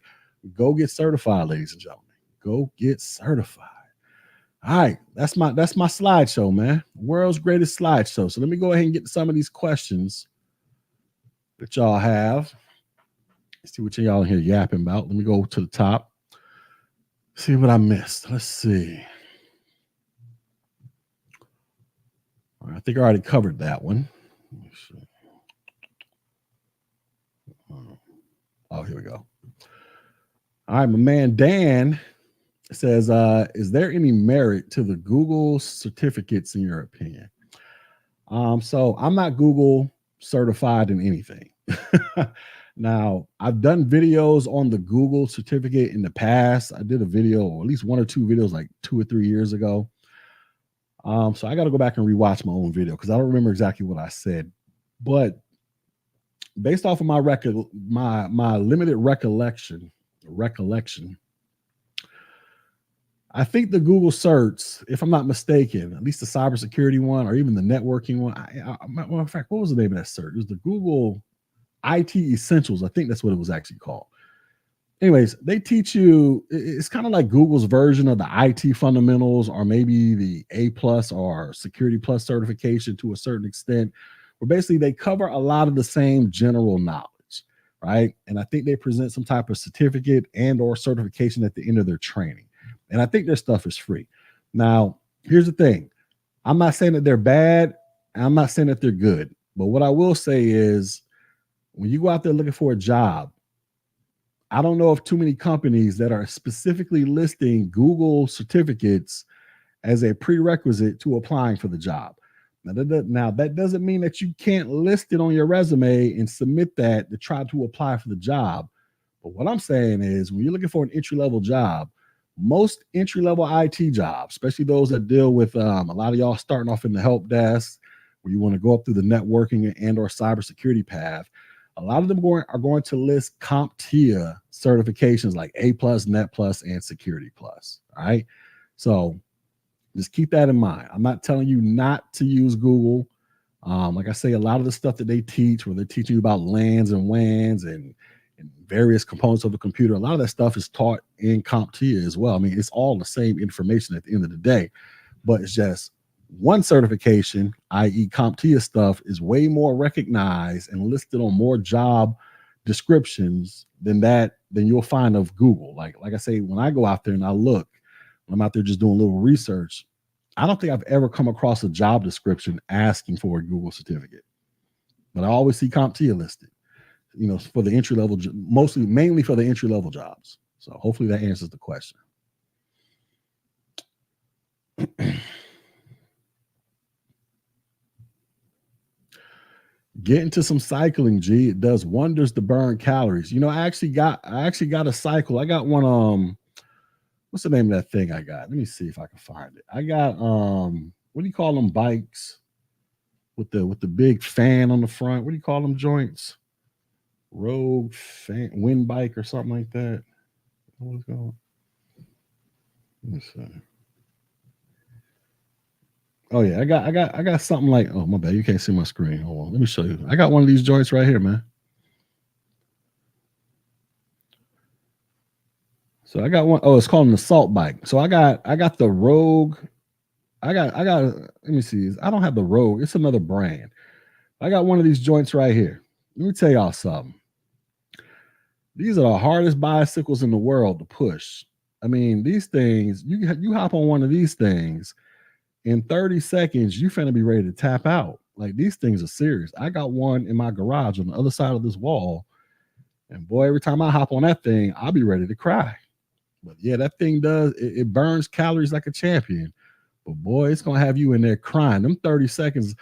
Go get certified, ladies and gentlemen. Go get certified. All right, that's my slideshow, man. World's greatest slideshow. So let me go ahead and get to some of these questions that y'all have. Let's see what y'all in here yapping about. Let me go to the top. See what I missed. Let's see. I think I already covered that one. Oh, here we go. All right, my man Dan says, is there any merit to the Google certificates in your opinion? So I'm not Google certified in anything. Now, I've done videos on the Google certificate in the past. I did a video, or at least one or two videos, like 2 or 3 years ago. So I got to go back and rewatch my own video because I don't remember exactly what I said. But based off of my my limited recollection, I think the Google certs, if I'm not mistaken, at least the cybersecurity one or even the networking one. Matter of fact, what was the name of that cert? It was the Google IT Essentials. I think that's what it was actually called. Anyways, they teach you, it's kind of like Google's version of the IT fundamentals, or maybe the A+ or Security Plus certification to a certain extent, where basically they cover a lot of the same general knowledge, right? And I think they present some type of certificate and or certification at the end of their training. And I think their stuff is free. Now, here's the thing. I'm not saying that they're bad. I'm not saying that they're good. But what I will say is when you go out there looking for a job, I don't know of too many companies that are specifically listing Google certificates as a prerequisite to applying for the job. Now, that doesn't mean that you can't list it on your resume and submit that to try to apply for the job. But what I'm saying is when you're looking for an entry-level job, most entry-level IT jobs, especially those that deal with a lot of y'all starting off in the help desk, where you want to go up through the networking and or cybersecurity path, a lot of them are going to list CompTIA certifications like A+, Net+, and Security Plus. All right. So just keep that in mind. I'm not telling you not to use Google. Like I say, a lot of the stuff that they teach, where they're teaching you about LANs and WANs and various components of the computer, a lot of that stuff is taught in CompTIA as well. I mean, it's all the same information at the end of the day, but it's just one certification, i.e. CompTIA stuff, is way more recognized and listed on more job descriptions than you'll find of Google. Like I say, when I go out there and I look, when I'm out there just doing a little research, I don't think I've ever come across a job description asking for a Google certificate. But I always see CompTIA listed, for the entry level, mainly for the entry level jobs. So hopefully that answers the question. Get into some cycling, G. It does wonders to burn calories. I actually got a cycle. I got one. What's the name of that thing I got? Let me see if I can find it. I got what do you call them bikes with the big fan on the front? What do you call them joints? Rogue fan, wind bike or something like that. What's going? Let me see. Oh yeah, I got something like, oh my bad, you can't see my screen. Hold on, let me show you. I got one of these joints right here, man. So I got one. Oh, it's called an assault bike. So I got the Rogue. I got let me see. I don't have the Rogue. It's another brand. I got one of these joints right here. Let me tell y'all something. These are the hardest bicycles in the world to push. I mean, these things, you hop on one of these things, in 30 seconds, you finna be ready to tap out. Like these things are serious. I got one in my garage on the other side of this wall. And boy, every time I hop on that thing, I'll be ready to cry. But yeah, that thing it burns calories like a champion. But boy, it's gonna have you in there crying. Them 30 seconds,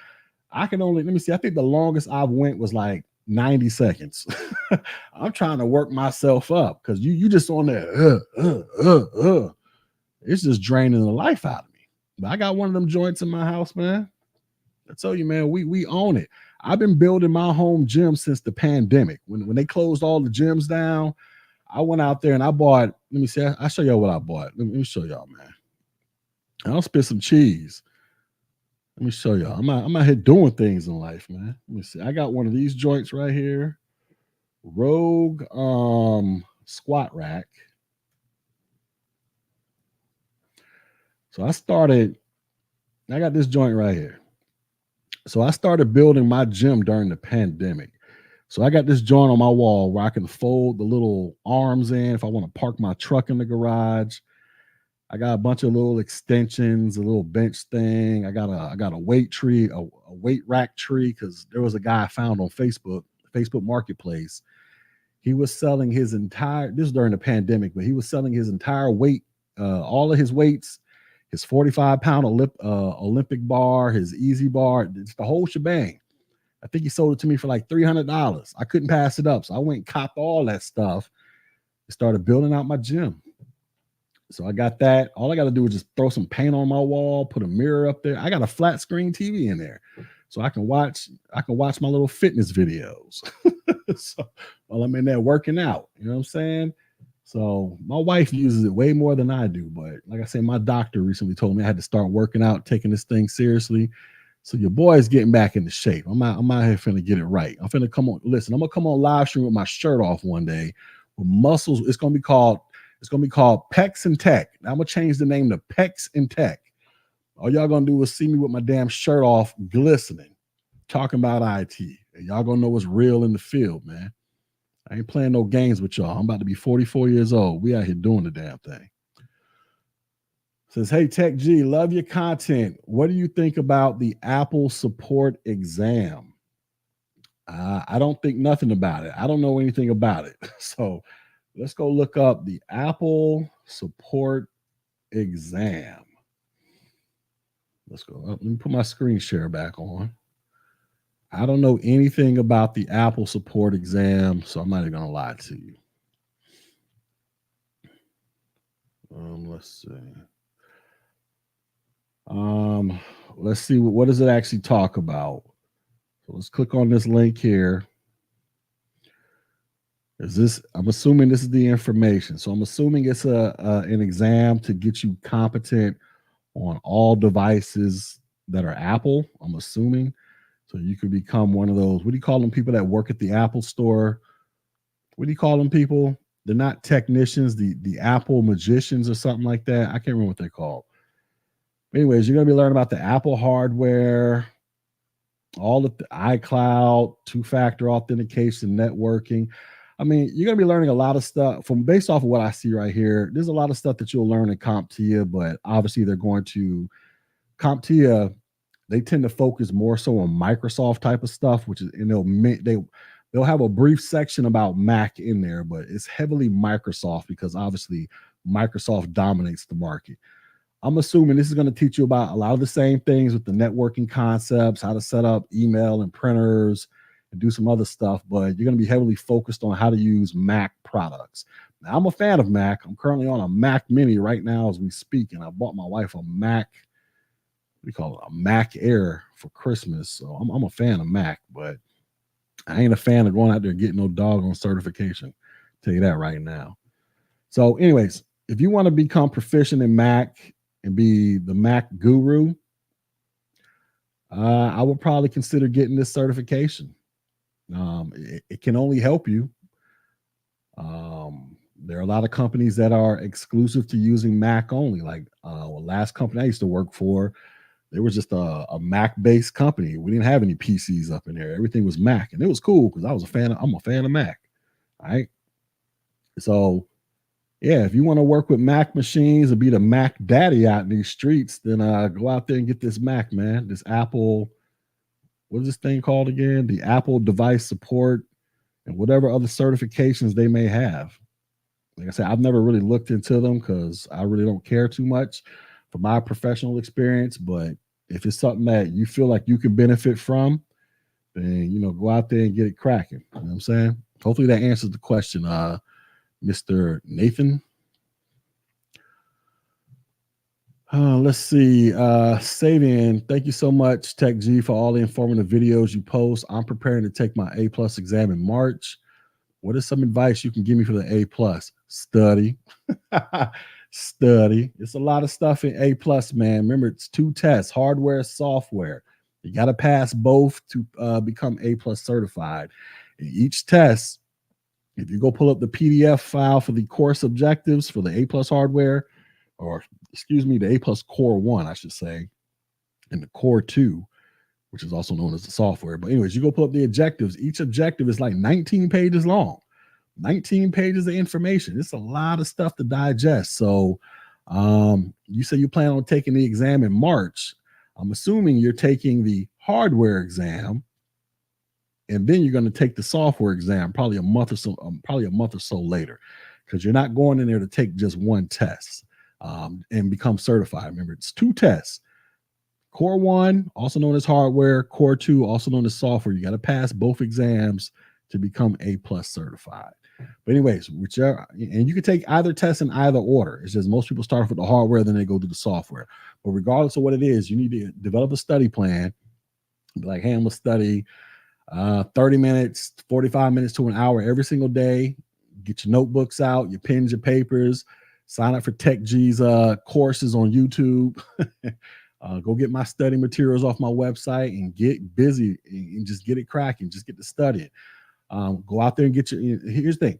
I can only let me see. I think the longest I've went was like 90 seconds. I'm trying to work myself up because you just on there. It's just draining the life out of me. But I got one of them joints in my house, man. I tell you, man, we own it. I've been building my home gym since the pandemic. When they closed all the gyms down, I went out there and I bought. Let me see. I'll show y'all what I bought. Let me show y'all, man. I'll spit some cheese. Let me show y'all. I'm out here doing things in life, man. Let me see. I got one of these joints right here. Rogue squat rack. So I got this joint right here. So I started building my gym during the pandemic. So I got this joint on my wall where I can fold the little arms in if I want to park my truck in the garage. I got a bunch of little extensions, a little bench thing. I got a weight tree, a weight rack tree, because there was a guy I found on Facebook Marketplace. He was selling his entire, this is during the pandemic, but he was selling his entire weight, all of his weights, his 45-pound Olympic bar, his easy bar, just the whole shebang. I think he sold it to me for like $300. I couldn't pass it up. So I went and copped all that stuff and started building out my gym. So I got that. All I got to do is just throw some paint on my wall, put a mirror up there. I got a flat screen TV in there. So I can watch my little fitness videos. So while I'm in there working out, you know what I'm saying? So my wife uses it way more than I do. But like I said, my doctor recently told me I had to start working out, taking this thing seriously. So your boy is getting back into shape. I'm out here finna get it right. I'm finna come on. Listen, I'm gonna come on live stream with my shirt off one day with muscles. It's gonna be called Pecs and Tech. Now I'm gonna change the name to Pecs and Tech. All y'all gonna do is see me with my damn shirt off, glistening, talking about IT. And y'all gonna know what's real in the field, man. I ain't playing no games with y'all. I'm about to be 44 years old. We out here doing the damn thing. Says, hey, Tech G, love your content. What do you think about the Apple support exam? I don't think nothing about it. I don't know anything about it. So let's go look up the Apple support exam. Let's go. Let me put my screen share back on. I don't know anything about the Apple support exam, so I'm not even going to lie to you. Let's see. Let's see what does it actually talk about. So let's click on this link here. I'm assuming this is the information. So I'm assuming it's an exam to get you competent on all devices that are Apple. I'm assuming. So you could become one of those, what do you call them, people that work at the Apple store? What do you call them people? They're not technicians, the Apple magicians or something like that. I can't remember what they're called. Anyways, you're going to be learning about the Apple hardware, all of the iCloud, two-factor authentication, networking. I mean, you're going to be learning a lot of stuff based off of what I see right here. There's a lot of stuff that you'll learn in CompTIA, but obviously they're going to CompTIA. They tend to focus more so on Microsoft type of stuff, which is, and they'll have a brief section about Mac in there, but it's heavily Microsoft because obviously Microsoft dominates the market. I'm assuming this is going to teach you about a lot of the same things with the networking concepts, how to set up email and printers and do some other stuff, but you're going to be heavily focused on how to use Mac products. Now, I'm a fan of Mac. I'm currently on a Mac Mini right now as we speak, and I bought my wife a Mac, we call it a Mac Air for Christmas. So I'm a fan of Mac, but I ain't a fan of going out there and getting no doggone certification. I'll tell you that right now. So anyways, if you want to become proficient in Mac and be the Mac guru, I would probably consider getting this certification. It can only help you. There are a lot of companies that are exclusive to using Mac only. Like last company I used to work for, they were just a Mac-based company. We didn't have any PCs up in there. Everything was Mac, and it was cool because I'm a fan of Mac. All right. So Yeah, if you want to work with Mac machines and be the Mac daddy out in these streets, then go out there and get this Mac, man. This Apple, what is this thing called again? The Apple device support and whatever other certifications they may have. Like I said, I've never really looked into them because I really don't care too much from my professional experience. But if it's something that you feel like you can benefit from, then go out there and get it cracking. You know what I'm saying? Hopefully that answers the question, Mr. Nathan. Let's see. Sabian, thank you so much, Tech G, for all the informative videos you post. I'm preparing to take my A+ exam in March. What is some advice you can give me for the A+? Study. Study. It's a lot of stuff in A+, man. Remember, it's 2 tests, hardware, software. You got to pass both to become A+ certified. In each test, if you go pull up the PDF file for the course objectives for the A+ hardware, or excuse me, the A+ Core 1, I should say, and the Core 2, which is also known as the software. But anyways, you go pull up the objectives. Each objective is like 19 pages long, 19 pages of information. It's a lot of stuff to digest. So you say you plan on taking the exam in March. I'm assuming you're taking the hardware exam, and then you're going to take the software exam probably a month or so later, because you're not going in there to take just one test and become certified. Remember, it's 2 tests. Core 1, also known as hardware, Core 2, also known as software. You got to pass both exams to become A+ certified. But anyways, whichever, and you can take either test in either order. It's just most people start off with the hardware, then they go to the software. But regardless of what it is, you need to develop a study plan. Be like, hey, I'm gonna study 30 minutes, 45 minutes to an hour every single day. Get your notebooks out, your pens, your papers. Sign up for Tech G's courses on YouTube. Go get my study materials off my website and get busy and just get it cracking. Just get to studying. Go out there and get your. Here's the thing: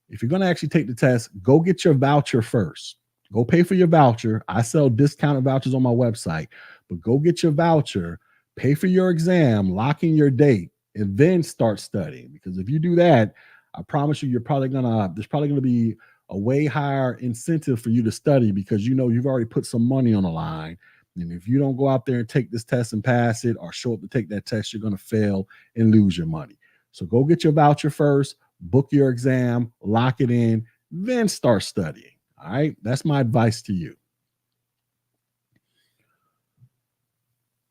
if you're going to actually take the test, go get your voucher first. Go pay for your voucher. I sell discounted vouchers on my website, but go get your voucher, pay for your exam, lock in your date, and then start studying. Because if you do that, I promise you, there's probably gonna be a way higher incentive for you to study, because you've already put some money on the line. And if you don't go out there and take this test and pass it, or show up to take that test, you're going to fail and lose your money. So go get your voucher first, book your exam, lock it in, then start studying. All right. That's my advice to you.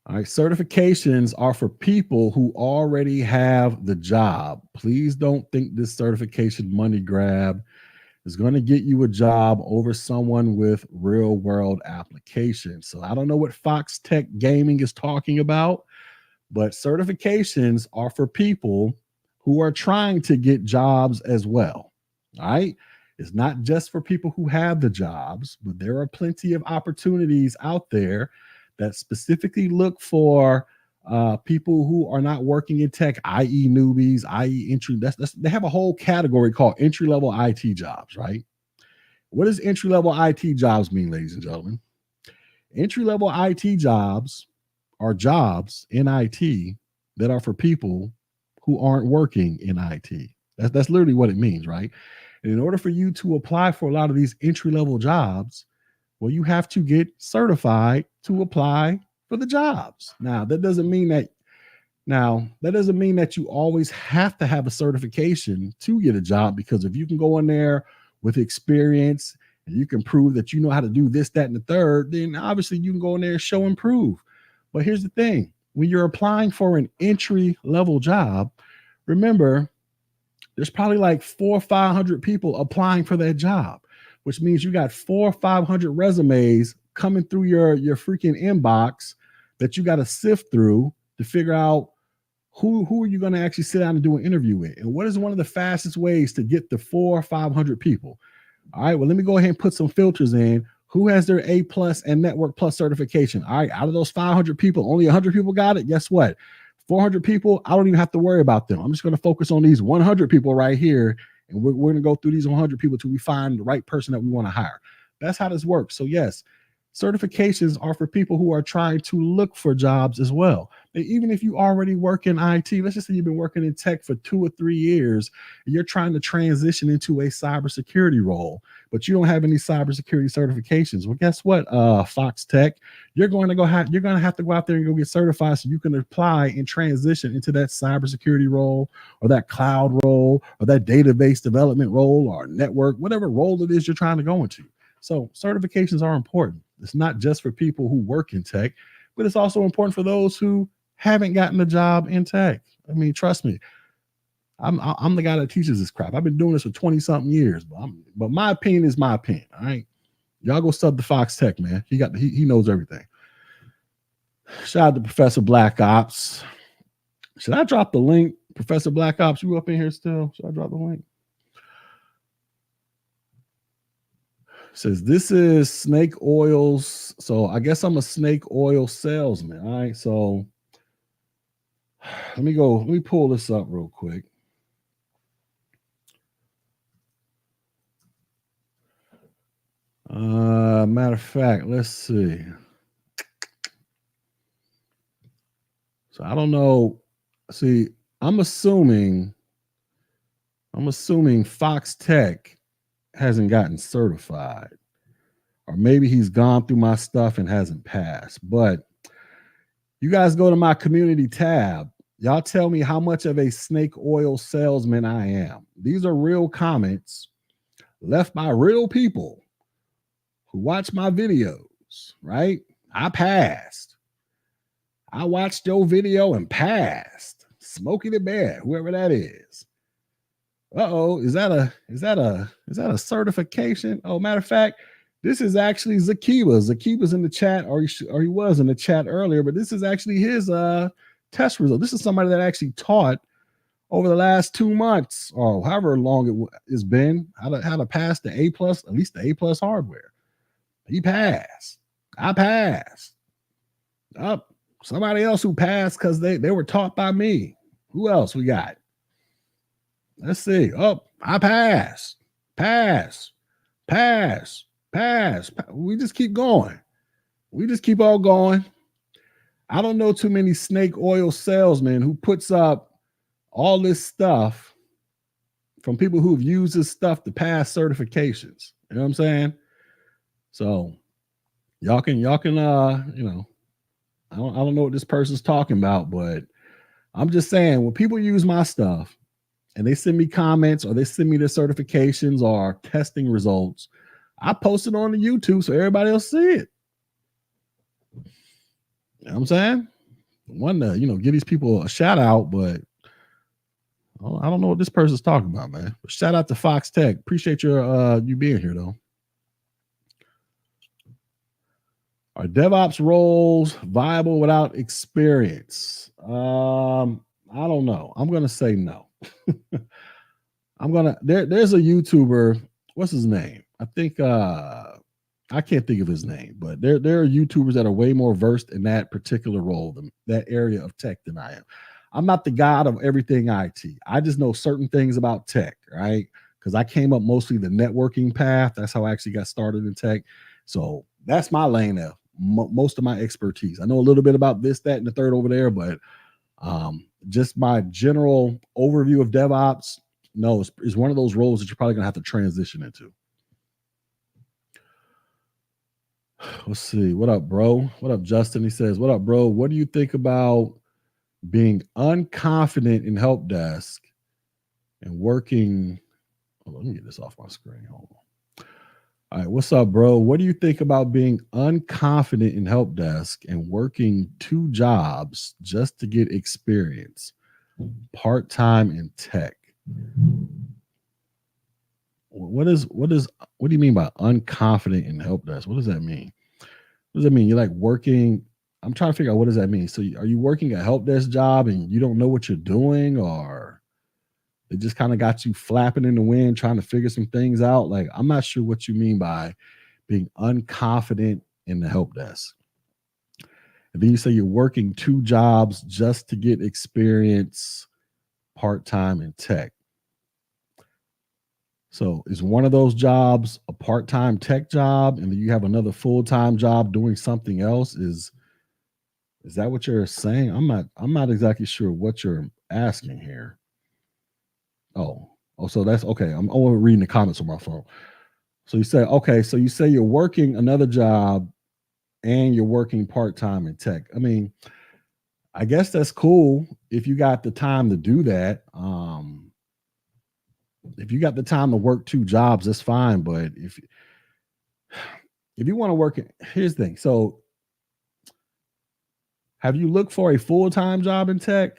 All right. Certifications are for people who already have the job. Please don't think this certification money grab is going to get you a job over someone with real world applications. So I don't know what Fox Tech Gaming is talking about, but certifications are for people who are trying to get jobs as well. All right. It's not just for people who have the jobs, but there are plenty of opportunities out there that specifically look for people who are not working in tech, i.e. newbies, i.e. entry. They have a whole category called entry-level IT jobs, right? What does entry-level IT jobs mean, ladies and gentlemen? Entry-level IT jobs are jobs in IT that are for people who aren't working in IT. That's literally what it means, right? And in order for you to apply for a lot of these entry-level jobs, well, you have to get certified to apply for the jobs. Now, that doesn't mean that you always have to have a certification to get a job, because if you can go in there with experience and you can prove that you know how to do this, that, and the third, then obviously you can go in there and show and prove. But here's the thing: when you're applying for an entry-level job, remember, there's probably like 400 or 500 people applying for that job, which means you got 400 or 500 resumes coming through your freaking inbox that you got to sift through to figure out who are you going to actually sit down and do an interview with, and what is one of the fastest ways to get the 400 or 500 people. All right, well, let me go ahead and put some filters in. Who has their A+ and Network Plus certification? All right, out of those 500 people, only 100 people got it. Guess what? 400 people, I don't even have to worry about them. I'm just going to focus on these 100 people right here, and we're going to go through these 100 people till we find the right person that we want to hire. That's how this works. So yes, certifications are for people who are trying to look for jobs as well. even if you already work in IT, let's just say you've been working in tech for 2 or 3 years, and you're trying to transition into a cybersecurity role, but you don't have any cybersecurity certifications. Well, guess what, Fox Tech, you're going to have to go out there and go get certified so you can apply and transition into that cybersecurity role, or that cloud role, or that database development role, or network, whatever role it is you're trying to go into. So certifications are important. It's not just for people who work in tech, but it's also important for those who haven't gotten a job in tech. I mean, trust me, I'm the guy that teaches this crap. I've been doing this for 20 something years, but my opinion is my opinion. All right, y'all go sub the Fox Tech, man. He knows everything. Shout out to Professor Black Ops. Should I drop the link, Professor Black Ops? You up in here still? Should I drop the link? Says this is snake oils. So I guess I'm a snake oil salesman. All right. So let me pull this up real quick. Matter of fact, let's see. So I don't know. See, I'm assuming Fox Tech hasn't gotten certified, or maybe he's gone through my stuff and hasn't passed. But you guys go to my community tab. Y'all tell me how much of a snake oil salesman I am. These are real comments left by real people who watch my videos, right? I passed. I watched your video and passed. Smokey the Bear, whoever that is. Uh-oh, is that a certification? Oh, matter of fact, this is actually Zakiba. Zakiba's in the chat, or he was in the chat earlier, but this is actually his test result. This is somebody that actually taught over the last 2 months, or however long it's been, how to pass the A+, at least the A+ hardware. He passed. I passed. Up. Somebody else who passed because they were taught by me. Who else we got? Let's see. Oh, I passed. Pass. Pass. Pass. We just keep going. We just keep all going. I don't know too many snake oil salesmen who puts up all this stuff from people who've used this stuff to pass certifications. You know what I'm saying? So y'all can I don't know what this person's talking about, but I'm just saying, when people use my stuff and they send me comments, or they send me their certifications or testing results, I post it on the YouTube so everybody else see it. You know what I'm saying? One to, give these people a shout out, but I don't know what this person's talking about, man. But shout out to Fox Tech. Appreciate your you being here, though. Are DevOps roles viable without experience? I don't know. I'm gonna say no. There's a YouTuber. What's his name? I think I can't think of his name, but there are YouTubers that are way more versed in that particular role, that area of tech, than I am. I'm not the god of everything IT. I just know certain things about tech, right? Because I came up mostly the networking path. That's how I actually got started in tech. So that's my lane of most of my expertise. I know a little bit about this, that, and the third over there, but just my general overview of DevOps, no, is one of those roles that you're probably gonna have to transition into. Let's see. What up, bro? What up, Justin? He says, what up, bro? What do you think about being unconfident in help desk and working? Let me get this off my screen. Hold on. All right. What's up, bro? What do you think about being unconfident in help desk and working 2 jobs just to get experience, part-time in tech? What do you mean by unconfident in help desk? What does that mean? What does that mean? You're like working. I'm trying to figure out, what does that mean? So are you working a help desk job and you don't know what you're doing, or it just kind of got you flapping in the wind trying to figure some things out? Like, I'm not sure what you mean by being unconfident in the help desk. And then you say you're working 2 jobs just to get experience, part-time in tech. So is one of those jobs a part-time tech job, and then you have another full-time job doing something else? Is that what you're saying? I'm not exactly sure what you're asking here. Oh, so that's okay. I'm only reading the comments on my phone. So you say, okay, so you say you're working another job and you're working part-time in tech. I mean, I guess that's cool if you got the time to do that. If you got the time to work two jobs, that's fine. But if you want to work, here's the thing. So have you looked for a full-time job in tech?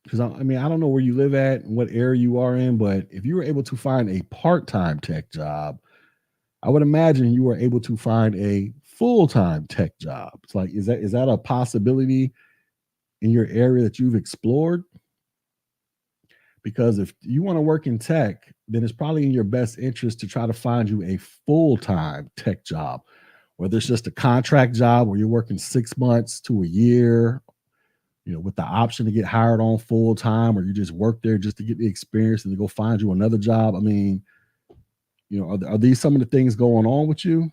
Because I mean, I don't know where you live at and what area you are in, but if you were able to find a part-time tech job, I would imagine you were able to find a full-time tech job. It's like, is that a possibility in your area that you've explored? Because if you want to work in tech, then it's probably in your best interest to try to find you a full-time tech job, whether it's just a contract job where you're working 6 months to a year, with the option to get hired on full time, or you just work there just to get the experience and to go find you another job. I mean, are these some of the things going on with you?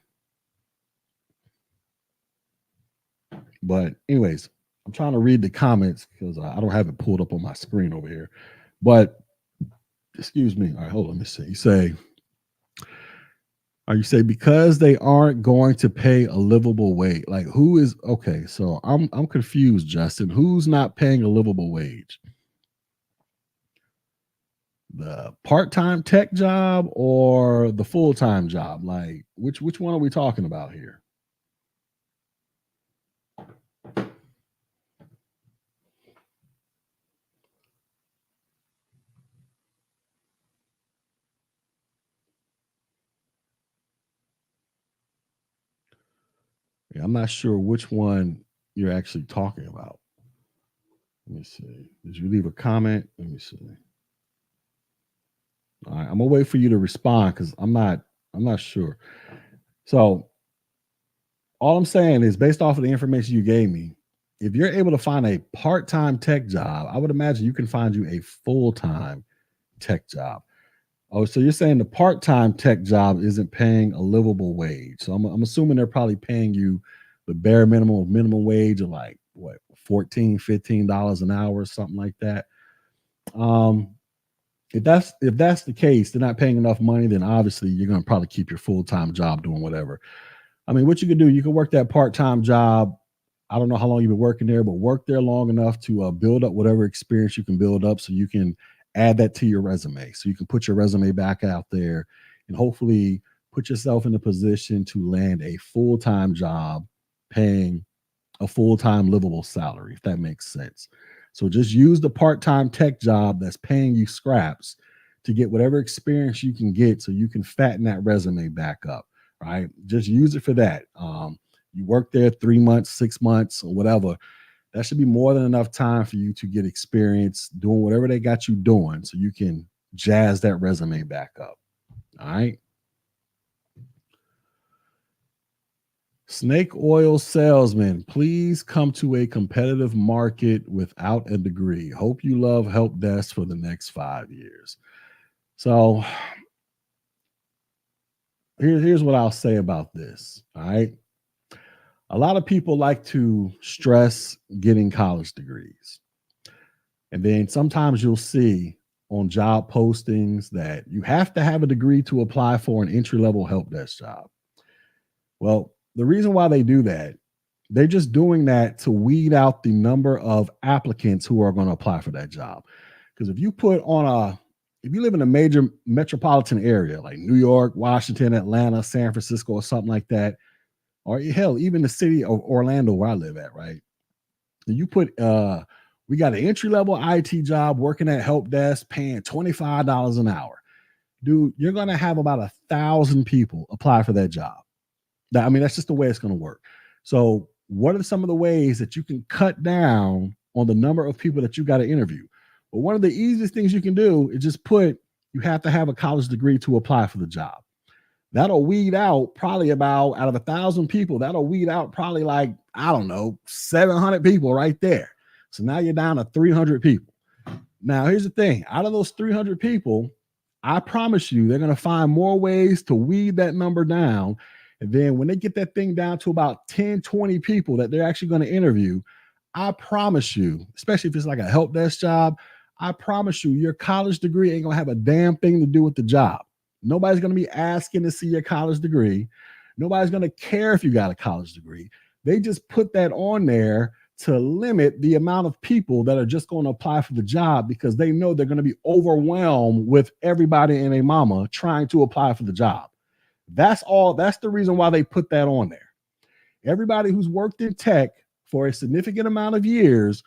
But anyways, I'm trying to read the comments because I don't have it pulled up on my screen over here. But excuse me. All right, hold on. Let me see. You say because they aren't going to pay a livable wage. Like who is okay? So I'm confused, Justin. Who's not paying a livable wage? The part-time tech job or the full-time job? Like which one are we talking about here? Yeah, I'm not sure which one you're actually talking about. Let me see. Did you leave a comment? Let me see. All right, I'm gonna wait for you to respond because I'm not sure. So all I'm saying is based off of the information you gave me, if you're able to find a part-time tech job, I would imagine you can find you a full-time tech job. Oh, so you're saying the part-time tech job isn't paying a livable wage. So I'm assuming they're probably paying you the bare minimum of minimum wage of like what, 14, $15 an hour or something like that. Um, if that's the case, they're not paying enough money, then obviously you're gonna probably keep your full-time job doing whatever. I mean, what you can do, you can work that part-time job. I don't know how long you've been working there, but work there long enough to build up whatever experience you can build up so you can add that to your resume. So you can put your resume back out there and hopefully put yourself in a position to land a full-time job paying a full-time livable salary, if that makes sense. So just use the part-time tech job that's paying you scraps to get whatever experience you can get so you can fatten that resume back up, right? Just use it for that. You work there 3 months, 6 months, or whatever. That should be more than enough time for you to get experience doing whatever they got you doing so you can jazz that resume back up. All right. Snake oil salesman, please come to a competitive market without a degree. Hope you love help desk for the next 5 years. So here's what I'll say about this. All right. A lot of people like to stress getting college degrees. And then sometimes you'll see on job postings that you have to have a degree to apply for an entry level help desk job. Well, the reason why they do that, they're just doing that to weed out the number of applicants who are going to apply for that job. Because if you live in a major metropolitan area like New York, Washington, Atlanta, San Francisco, or something like that, or hell, even the city of Orlando where I live at, right? And you put we got an entry level IT job working at help desk paying $25 an hour. Dude, you're gonna have about 1,000 people apply for that job. I mean, that's just the way it's going to work. So, what are some of the ways that you can cut down on the number of people that you got to interview? Well, one of the easiest things you can do is just put you have to have a college degree to apply for the job. That'll weed out probably about out of 1,000 people, that'll weed out probably like, I don't know, 700 people right there. So now you're down to 300 people. Now, here's the thing out of those 300 people, I promise you, they're going to find more ways to weed that number down And then when they get that thing down to about 10, 20 people that they're actually going to interview, I promise you, especially if it's like a help desk job, I promise you, your college degree ain't going to have a damn thing to do with the job. Nobody's going to be asking to see your college degree. Nobody's going to care if you got a college degree. They just put that on there to limit the amount of people that are just going to apply for the job because they know they're going to be overwhelmed with everybody and their mama trying to apply for the job. That's all. That's the reason why they put that on there. Everybody who's worked in tech for a significant amount of years,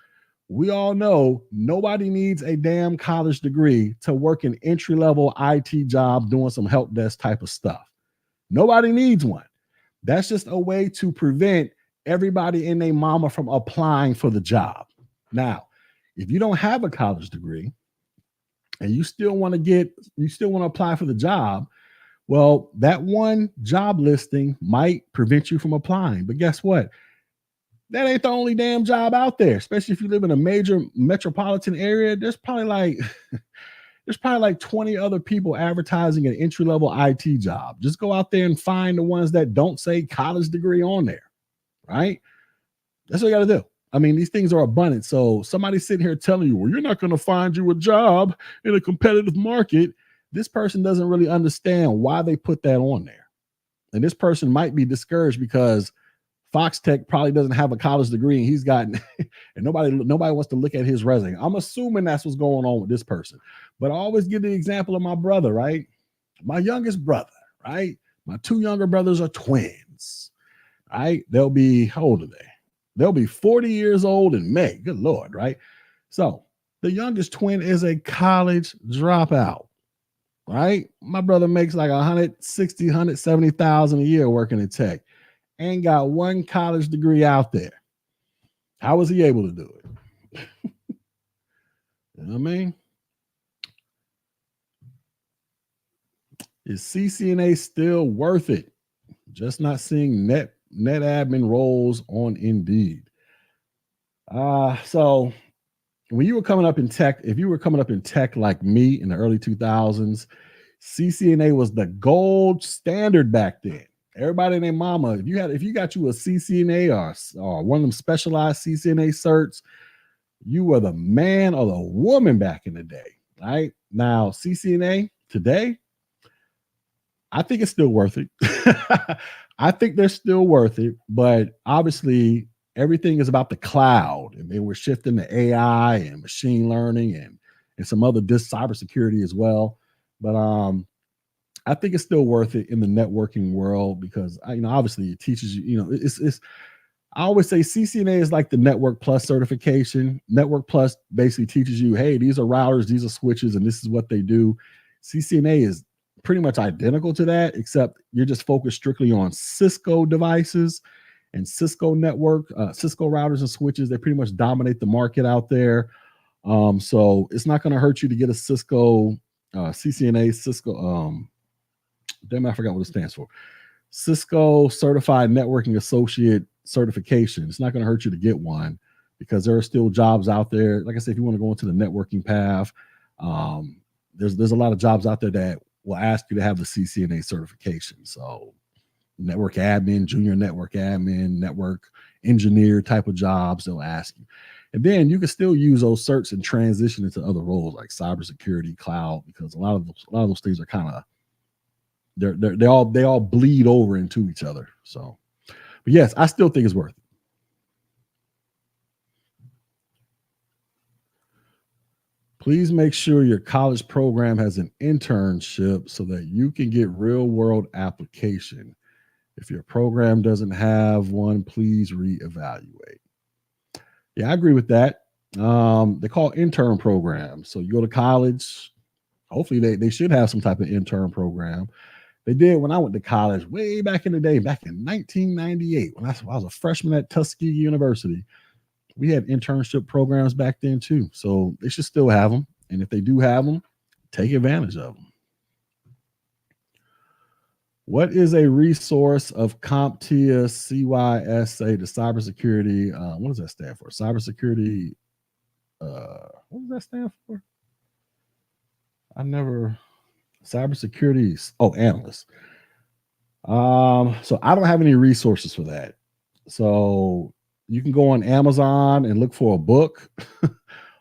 we all know nobody needs a damn college degree to work an entry-level IT job doing some help desk type of stuff. Nobody needs one. That's just a way to prevent everybody and their mama from applying for the job. Now, if you don't have a college degree and you still want to apply for the job, well, that one job listing might prevent you from applying. But guess what? That ain't the only damn job out there, especially if you live in a major metropolitan area. There's probably like 20 other people advertising an entry-level IT job. Just go out there and find the ones that don't say college degree on there, right? That's what you got to do. I mean, these things are abundant. So somebody sitting here telling you, well, you're not going to find you a job in a competitive market. This person doesn't really understand why they put that on there. And this person might be discouraged because Fox Tech probably doesn't have a college degree and he's gotten, and nobody wants to look at his resume. I'm assuming that's what's going on with this person. But I always give the example of my brother, right? My youngest brother, right? My two younger brothers are twins, right? They'll be, how old are they? They'll be 40 years old in May. Good Lord, right? So the youngest twin is a college dropout, right? My brother makes like 160, 170,000 a year working in tech. Ain't got one college degree out there. How was he able to do it? You know what I mean? Is CCNA still worth it? Just not seeing net admin roles on Indeed. So when you were coming up in tech, if you were coming up in tech like me in the early 2000s, CCNA was the gold standard back then. Everybody and their mama, if you got you a CCNA or one of them specialized CCNA certs, you were the man or the woman back in the day, right? Now, CCNA today, I think it's still worth it. I think they're still worth it, but obviously everything is about the cloud, and then we're shifting to AI and machine learning and some other cybersecurity as well. But I think it's still worth it in the networking world because obviously it teaches you. It's. I always say CCNA is like the Network Plus certification. Network Plus basically teaches you, hey, these are routers, these are switches, and this is what they do. CCNA is pretty much identical to that, except you're just focused strictly on Cisco devices and Cisco network, Cisco routers and switches. They pretty much dominate the market out there. So it's not going to hurt you to get a Cisco CCNA, damn, I forgot what it stands for. Cisco Certified Networking Associate certification. It's not going to hurt you to get one because there are still jobs out there. Like I said, if you want to go into the networking path, there's a lot of jobs out there that will ask you to have the CCNA certification. So network admin, junior network admin, network engineer type of jobs, they'll ask you. And then you can still use those certs and transition into other roles like cybersecurity, cloud, because a lot of those things are kind of they all bleed over into each other. So, but yes, I still think it's worth it. Please make sure your college program has an internship so that you can get real world application. If your program doesn't have one, please reevaluate. Yeah, I agree with that. They call intern programs. So you go to college, hopefully they should have some type of intern program. They did when I went to college way back in the day, back in 1998, when I was a freshman at Tuskegee University. We had internship programs back then too. So they should still have them. And if they do have them, take advantage of them. What is a resource of CompTIA CYSA, the cybersecurity? What does that stand for? Cybersecurity. What does that stand for? Cybersecurity. Oh, analyst. So I don't have any resources for that. So you can go on Amazon and look for a book,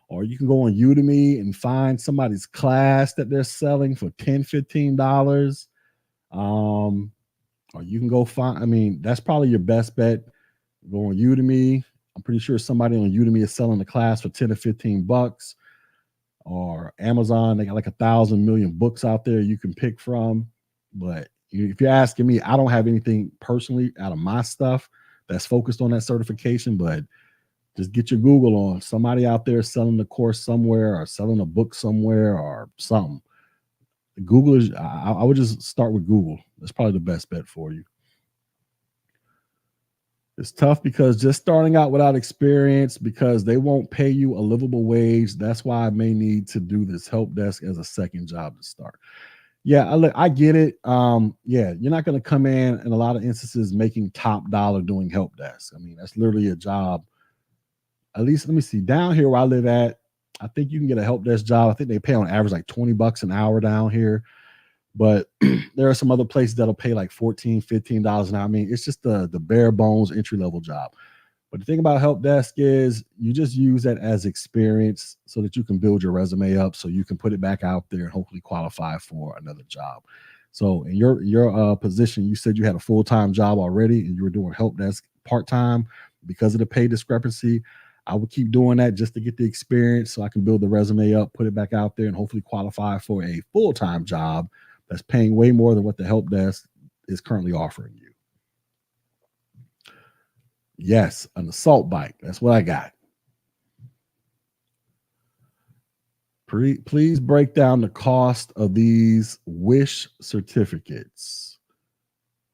or you can go on Udemy and find somebody's class that they're selling for $10, $15. Um, or you can go find, I mean, that's probably your best bet. Go on Udemy. I'm pretty sure somebody on Udemy is selling the class for 10 or 15 bucks. Or Amazon, they got like 1,000 million books out there you can pick from. But if you're asking me, I don't have anything personally out of my stuff that's focused on that certification. But just get your Google on. Somebody out there selling the course somewhere, or selling a book somewhere, or something. Google is, I would just start with Google. That's probably the best bet for you. It's tough because just starting out without experience, because they won't pay you a livable wage. That's why I may need to do this help desk as a second job to start. Yeah, I get it. Yeah, you're not going to come in a lot of instances making top dollar doing help desk. I mean, that's literally a job. At least, let me see. Down here where I live at, I think you can get a help desk job. I think they pay on average like 20 bucks an hour down here. But there are some other places that'll pay like $14, $15 an hour. I mean, it's just the bare bones entry level job. But the thing about help desk is you just use that as experience so that you can build your resume up, so you can put it back out there and hopefully qualify for another job. So in your position, you said you had a full-time job already and you were doing help desk part-time because of the pay discrepancy. I would keep doing that just to get the experience so I can build the resume up, put it back out there, and hopefully qualify for a full-time job that's paying way more than what the help desk is currently offering you. Yes, an assault bike. That's what I got. Please break down the cost of these wish certificates.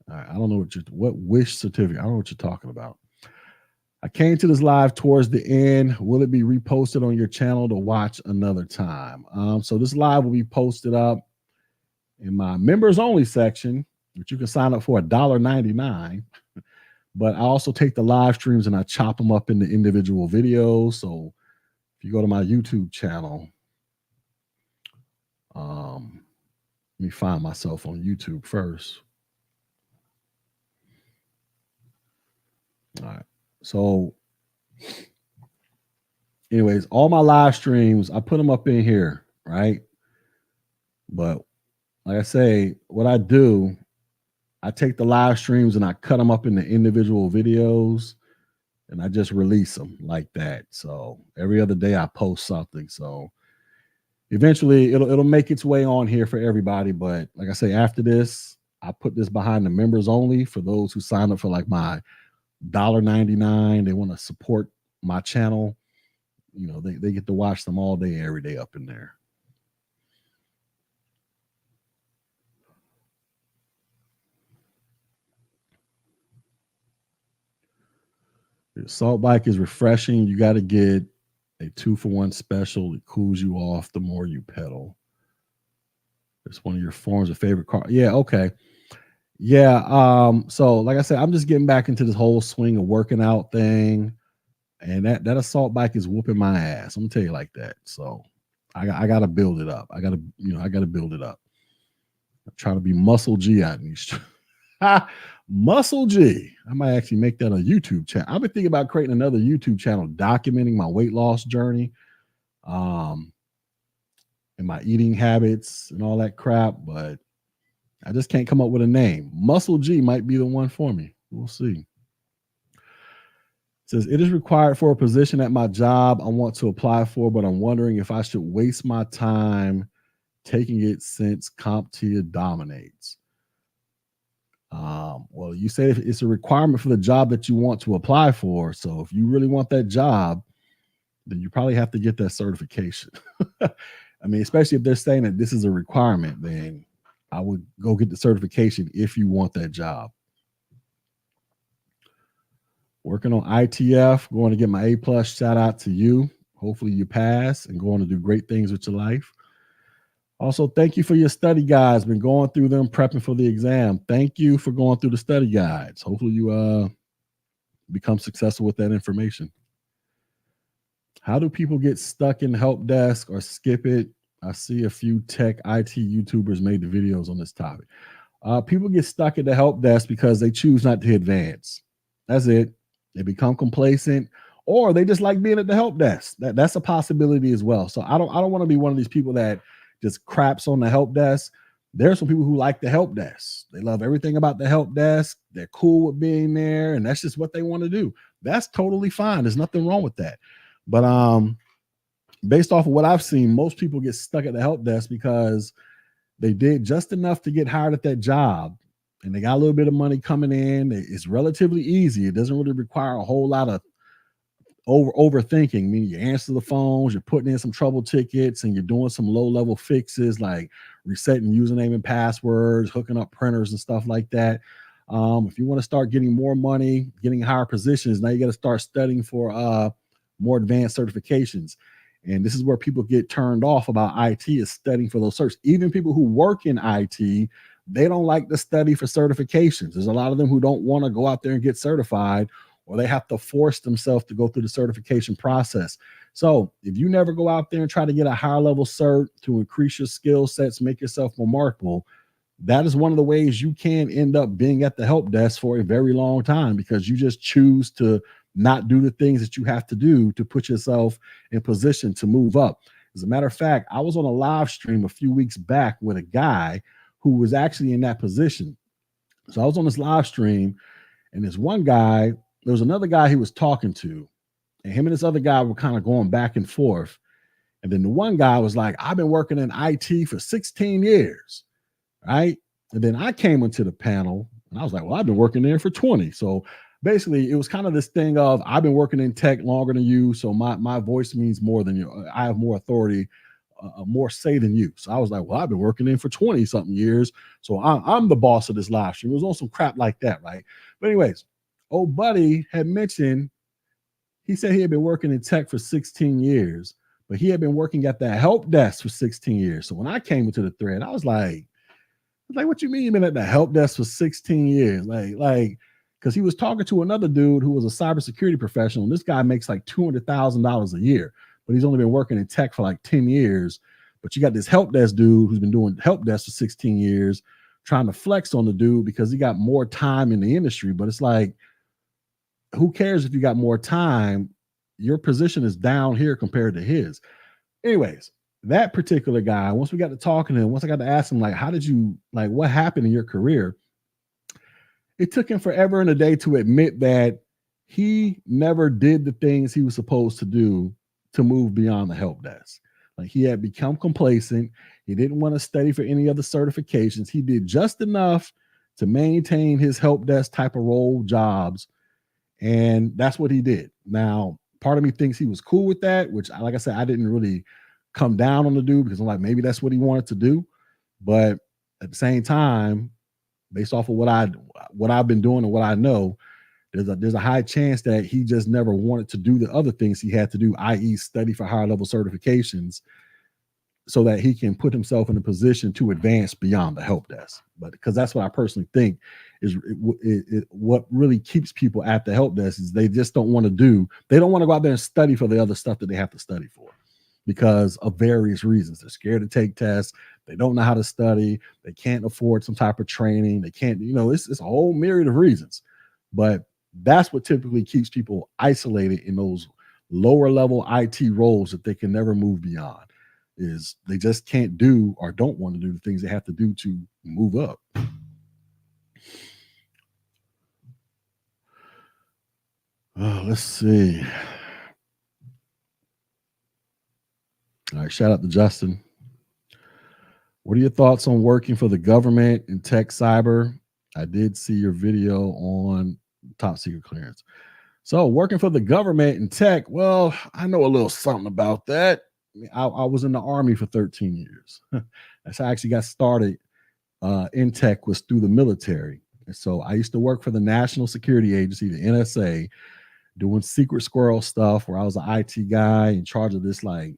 All right, I don't know what wish certificate. I don't know what you're talking about. I came to this live towards the end. Will it be reposted on your channel to watch another time? So this live will be posted up in my members only section, which you can sign up for $1.99. But I also take the live streams and I chop them up into individual videos. So if you go to my YouTube channel, let me find myself on YouTube first. All right. So anyways, all my live streams, I put them up in here, right? But like I say, what I do, I take the live streams and I cut them up into individual videos and I just release them like that. So every other day I post something. So eventually it'll make its way on here for everybody. But like I say, after this, I put this behind the members only for those who sign up for like my $1.99. They want to support my channel. You know, they get to watch them all day, every day up in there. The assault bike is refreshing. You got to get a 2-for-1 special. It cools you off the more you pedal. It's one of your forms of favorite car. Yeah, okay. Yeah. So like I said, I'm just getting back into this whole swing of working out thing. And that assault bike is whooping my ass. I'm gonna tell you like that. So I gotta build it up. I gotta build it up. I'm trying to be muscle G out in these. Muscle G. I might actually make that a YouTube channel. I've been thinking about creating another YouTube channel documenting my weight loss journey, and my eating habits and all that crap, but I just can't come up with a name. Muscle G might be the one for me. We'll see. It says, it is required for a position at my job I want to apply for, but I'm wondering if I should waste my time taking it since CompTIA dominates. Well, you say it's a requirement for the job that you want to apply for. So if you really want that job, then you probably have to get that certification. I mean, especially if they're saying that this is a requirement, then I would go get the certification if you want that job. Working on ITF, going to get my A+. Shout out to you. Hopefully you pass and go on to do great things with your life. Also, thank you for your study guides. Been going through them, prepping for the exam. Thank you for going through the study guides. Hopefully you become successful with that information. How do people get stuck in help desk or skip it? I see a few tech IT YouTubers made the videos on this topic. People get stuck at the help desk because they choose not to advance. That's it. They become complacent, or they just like being at the help desk. That's a possibility as well. So I don't want to be one of these people that just craps on the help desk. There are some people who like the help desk. They love everything about the help desk. They're cool with being there, and that's just what they want to do. That's totally fine. There's nothing wrong with that. But based off of what I've seen, most people get stuck at the help desk because they did just enough to get hired at that job, and they got a little bit of money coming in. It's relatively easy. It doesn't really require a whole lot of overthinking. I mean, you answer the phones, you're putting in some trouble tickets, and you're doing some low level fixes like resetting username and passwords, hooking up printers and stuff like that. If you want to start getting more money, getting higher positions, now you got to start studying for more advanced certifications. And this is where people get turned off about IT, is studying for those certs. Even people who work in IT, they don't like to study for certifications. There's a lot of them who don't want to go out there and get certified, or they have to force themselves to go through the certification process. So if you never go out there and try to get a higher level cert to increase your skill sets, make yourself more marketable, that is one of the ways you can end up being at the help desk for a very long time, because you just choose to not do the things that you have to do to put yourself in position to move up. As a matter of fact, I was on a live stream a few weeks back with a guy who was actually in that position. So I was on this live stream, and this one guy, there was another guy he was talking to, and him and this other guy were kind of going back and forth. And then the one guy was like, I've been working in IT for 16 years. Right. And then I came into the panel and I was like, well, I've been working there for 20. So basically, it was kind of this thing of, I've been working in tech longer than you. So my voice means more than you. I have more authority, more say than you. So I was like, well, I've been working in for 20 something years. So I'm the boss of this live stream. It was on some crap like that. Right. But anyways, old buddy had mentioned, he said he had been working in tech for 16 years, but he had been working at the help desk for 16 years. So when I came into the thread, I was like, what you mean you've been at the help desk for 16 years? Because he was talking to another dude who was a cybersecurity professional, and this guy makes like $200,000 a year, but he's only been working in tech for like 10 years. But you got this help desk dude who's been doing help desk for 16 years, trying to flex on the dude because he got more time in the industry. But it's like, who cares if you got more time? Your position is down here compared to his. Anyways, that particular guy, once we got to talking to him, once I got to ask him, like, how did you, like, what happened in your career? It took him forever and a day to admit that he never did the things he was supposed to do to move beyond the help desk. Like, he had become complacent. He didn't want to study for any other certifications. He did just enough to maintain his help desk type of role jobs. And that's what he did. Now, part of me thinks he was cool with that, which, like I said, I didn't really come down on the dude, because I'm like, maybe that's what he wanted to do. But at the same time, based off of what I've been doing and what I know, there's a high chance that he just never wanted to do the other things he had to do, i.e., study for higher level certifications, so that he can put himself in a position to advance beyond the help desk. But because that's what I personally think is what really keeps people at the help desk, is they just don't want to go out there and study for the other stuff that they have to study for, because of various reasons. They're scared to take tests. They don't know how to study. They can't afford some type of training. They can't, it's a whole myriad of reasons. But that's what typically keeps people isolated in those lower level IT roles that they can never move beyond, is they just can't do or don't want to do the things they have to do to move up. Let's see. All right, shout out to Justin. What are your thoughts on working for the government in tech cyber? I did see your video on top secret clearance. So working for the government in tech, well, I know a little something about that. I was in the Army for 13 years. That's how I actually got started in tech, was through the military. And so I used to work for the National Security Agency, the NSA, doing secret squirrel stuff, where I was an IT guy in charge of this like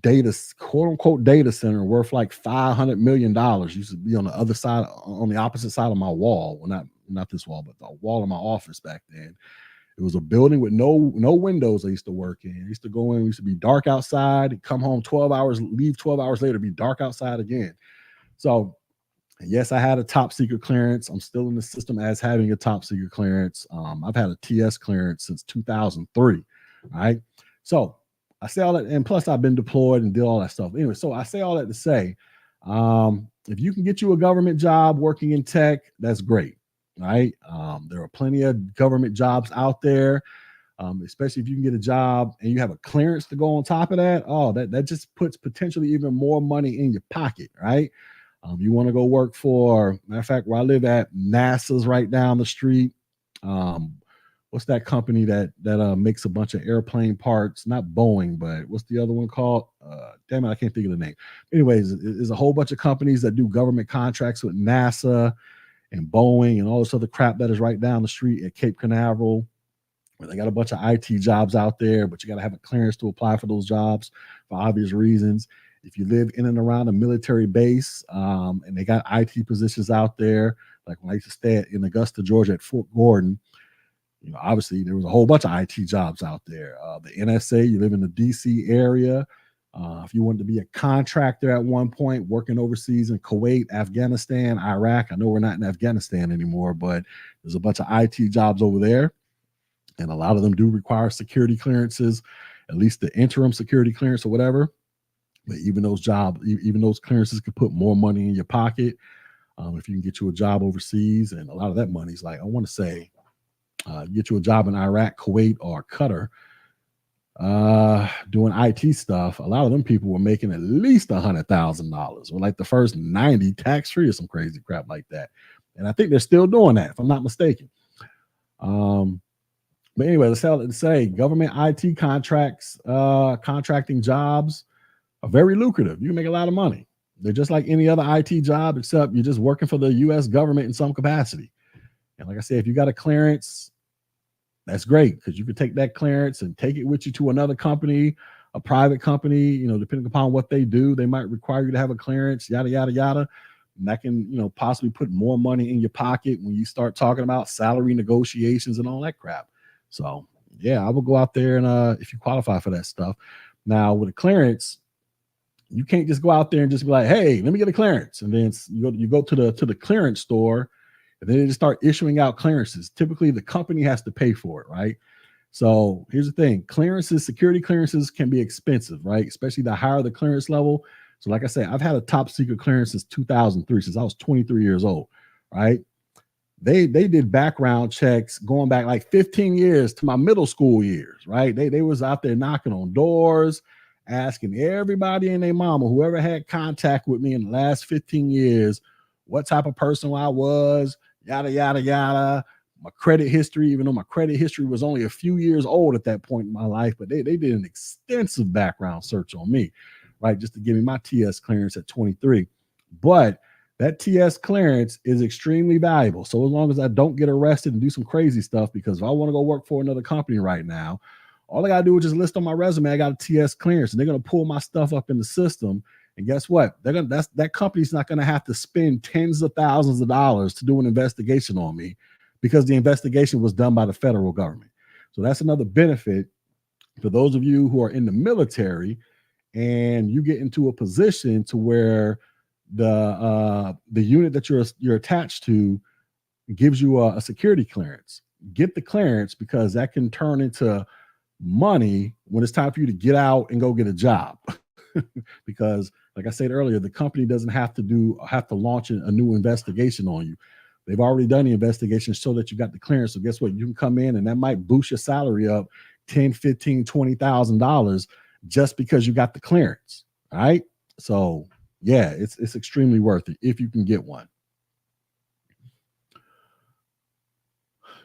data, quote unquote, data center worth like $500 million. Used to be on the other side, on the opposite side of my wall. Well, not this wall, but the wall of my office back then. It was a building with no windows I used to work in. I used to go in, we used to be dark outside, come home 12 hours, leave 12 hours later, be dark outside again. So And yes, I had a top secret clearance. I'm still in the system as having a top secret clearance. I've had a TS clearance since 2003. All right. So I say all that, and plus I've been deployed and did all that stuff. Anyway, so I say all that to say, if you can get you a government job working in tech, that's great. Right. There are plenty of government jobs out there. Especially if you can get a job and you have a clearance to go on top of that. Oh, that just puts potentially even more money in your pocket, right? You want to go work for, matter of fact, where I live at, NASA's right down the street. Um, what's that company that makes a bunch of airplane parts? Not Boeing, but what's the other one called? Damn it, I can't think of the name. Anyways, there's a whole bunch of companies that do government contracts with NASA and Boeing and all this other crap that is right down the street at Cape Canaveral. They got a bunch of IT jobs out there, but you got to have a clearance to apply for those jobs for obvious reasons. If you live in and around a military base, and they got IT positions out there, like when I used to stay in Augusta, Georgia at Fort Gordon, obviously there was a whole bunch of IT jobs out there. The NSA, you live in the DC area. If you wanted to be a contractor at one point, working overseas in Kuwait, Afghanistan, Iraq, I know we're not in Afghanistan anymore, but there's a bunch of IT jobs over there. And a lot of them do require security clearances, at least the interim security clearance or whatever. But even those clearances could put more money in your pocket if you can get you a job overseas. And a lot of that money is like, I want to say, get you a job in Iraq, Kuwait, or Qatar doing IT stuff. A lot of them people were making at least $100,000 or like the first 90 tax free or some crazy crap like that. And I think they're still doing that, if I'm not mistaken. But anyway, let's say government IT contracts, contracting jobs are very lucrative. You can make a lot of money. They're just like any other IT job, except you're just working for the U.S. government in some capacity. And like I said, if you got a clearance, that's great because you can take that clearance and take it with you to another company, a private company, depending upon what they do, they might require you to have a clearance, yada, yada, yada. And that can, possibly put more money in your pocket when you start talking about salary negotiations and all that crap. So yeah, I will go out there and if you qualify for that stuff. Now with a clearance, you can't just go out there and just be like, hey, let me get a clearance. And then you go to the clearance store and then they just start issuing out clearances. Typically the company has to pay for it, right? So here's the thing. Clearances, security clearances can be expensive, right? Especially the higher the clearance level. So like I say, I've had a top secret clearance since 2003, since I was 23 years old, right? They did background checks going back like 15 years to my middle school years, right? They was out there knocking on doors, asking everybody and their mama, whoever had contact with me in the last 15 years, what type of person I was, yada, yada, yada. My credit history, even though my credit history was only a few years old at that point in my life, but they did an extensive background search on me, right? Just to give me my TS clearance at 23. But that TS clearance is extremely valuable. So as long as I don't get arrested and do some crazy stuff, because if I want to go work for another company right now, all I got to do is just list on my resume, I got a TS clearance, and they're going to pull my stuff up in the system. And guess what? That company's not going to have to spend tens of thousands of dollars to do an investigation on me because the investigation was done by the federal government. So that's another benefit for those of you who are in the military and you get into a position to where the unit that you're attached to gives you a security clearance. Get the clearance because that can turn into money when it's time for you to get out and go get a job. Because like I said earlier, the company doesn't have to launch a new investigation on you. They've already done the investigation so that you got the clearance. So guess what? You can come in and that might boost your salary up $10, $15, $20,000 just because you got the clearance. All right. So yeah, it's extremely worth it if you can get one.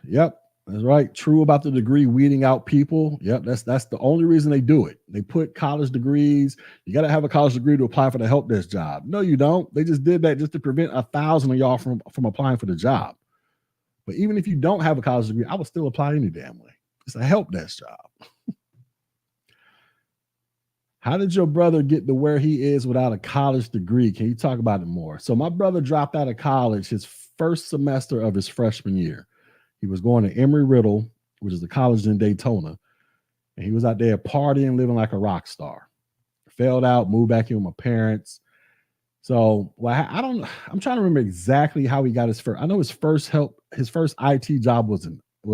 Yep, that's right. True about the degree weeding out people. Yep, that's the only reason they do it. They put college degrees. You got to have a college degree to apply for the help desk job. No, you don't. They just did that just to prevent 1,000 of y'all from applying for the job. But even if you don't have a college degree, I would still apply any damn way. It's a help desk job. How did your brother get to where he is without a college degree? Can you talk about it more? So my brother dropped out of college his first semester of his freshman year. He was going to Embry-Riddle, which is the college in Daytona, and he was out there partying, living like a rock star. Failed out, moved back in with my parents, So, well, I'm trying to remember exactly how he got his first. I know his first IT job was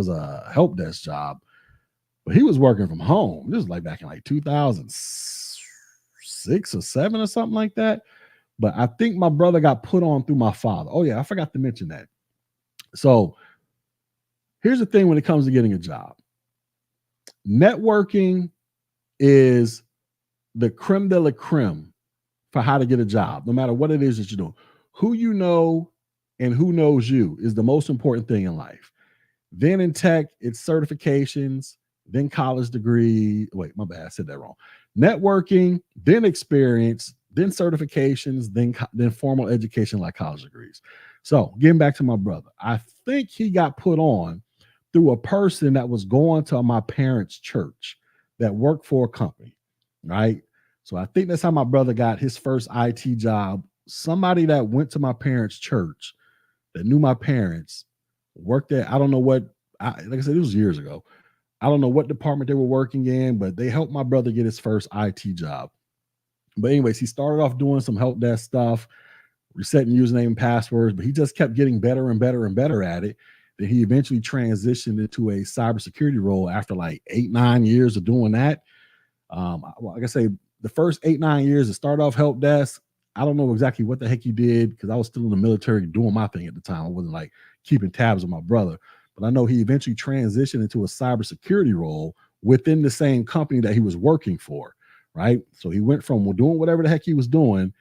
a help desk job, but he was working from home. This was like back in like 2006 or seven or something like that. But I think my brother got put on through my father. Oh yeah, I forgot to mention that. So here's the thing when it comes to getting a job. Networking is the creme de la creme for how to get a job, no matter what it is that you're doing. Who you know and who knows you is the most important thing in life. Then in tech, it's certifications, then college degree. Wait, my bad, I said that wrong. Networking, then experience, then certifications, then formal education like college degrees. So getting back to my brother, I think he got put on through a person that was going to my parents' church that worked for a company, right? So I think that's how my brother got his first IT job. Somebody that went to my parents' church that knew my parents worked there. I don't know what, like I said, it was years ago. I don't know what department they were working in, but they helped my brother get his first IT job. But anyways, he started off doing some help desk stuff, resetting username and passwords, but he just kept getting better and better and better at it. Then he eventually transitioned into a cybersecurity role after like 8, 9 years of doing that. Like I say, the first 8, 9 years, it started off help desk. I don't know exactly what the heck he did because I was still in the military doing my thing at the time. I wasn't like keeping tabs on my brother, but I know he eventually transitioned into a cybersecurity role within the same company that he was working for. Right. So he went from doing whatever the heck he was doing.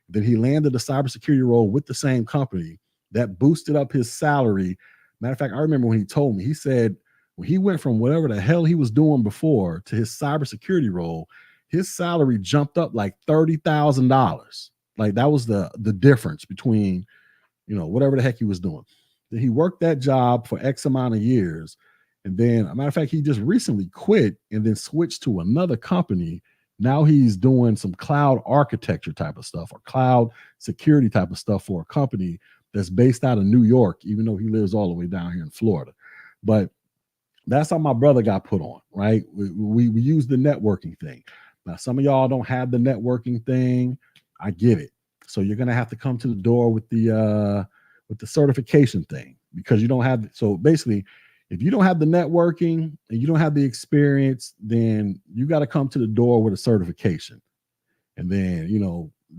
Then he landed a cybersecurity role with the same company that boosted up his salary. Matter of fact, I remember when he told me, he said, when he went from whatever the hell he was doing before to his cybersecurity role, his salary jumped up like $30,000. Like that was the difference between, whatever the heck he was doing. Then he worked that job for X amount of years. And then, a matter of fact, he just recently quit and then switched to another company. Now he's doing some cloud architecture type of stuff or cloud security type of stuff for a company that's based out of New York, even though he lives all the way down here in Florida. But that's how my brother got put on, right? We use the networking thing. Now, some of y'all don't have the networking thing. I get it. So you're gonna have to come to the door with the certification thing because you don't have. So basically, if you don't have the networking and you don't have the experience, then you got to come to the door with a certification, and then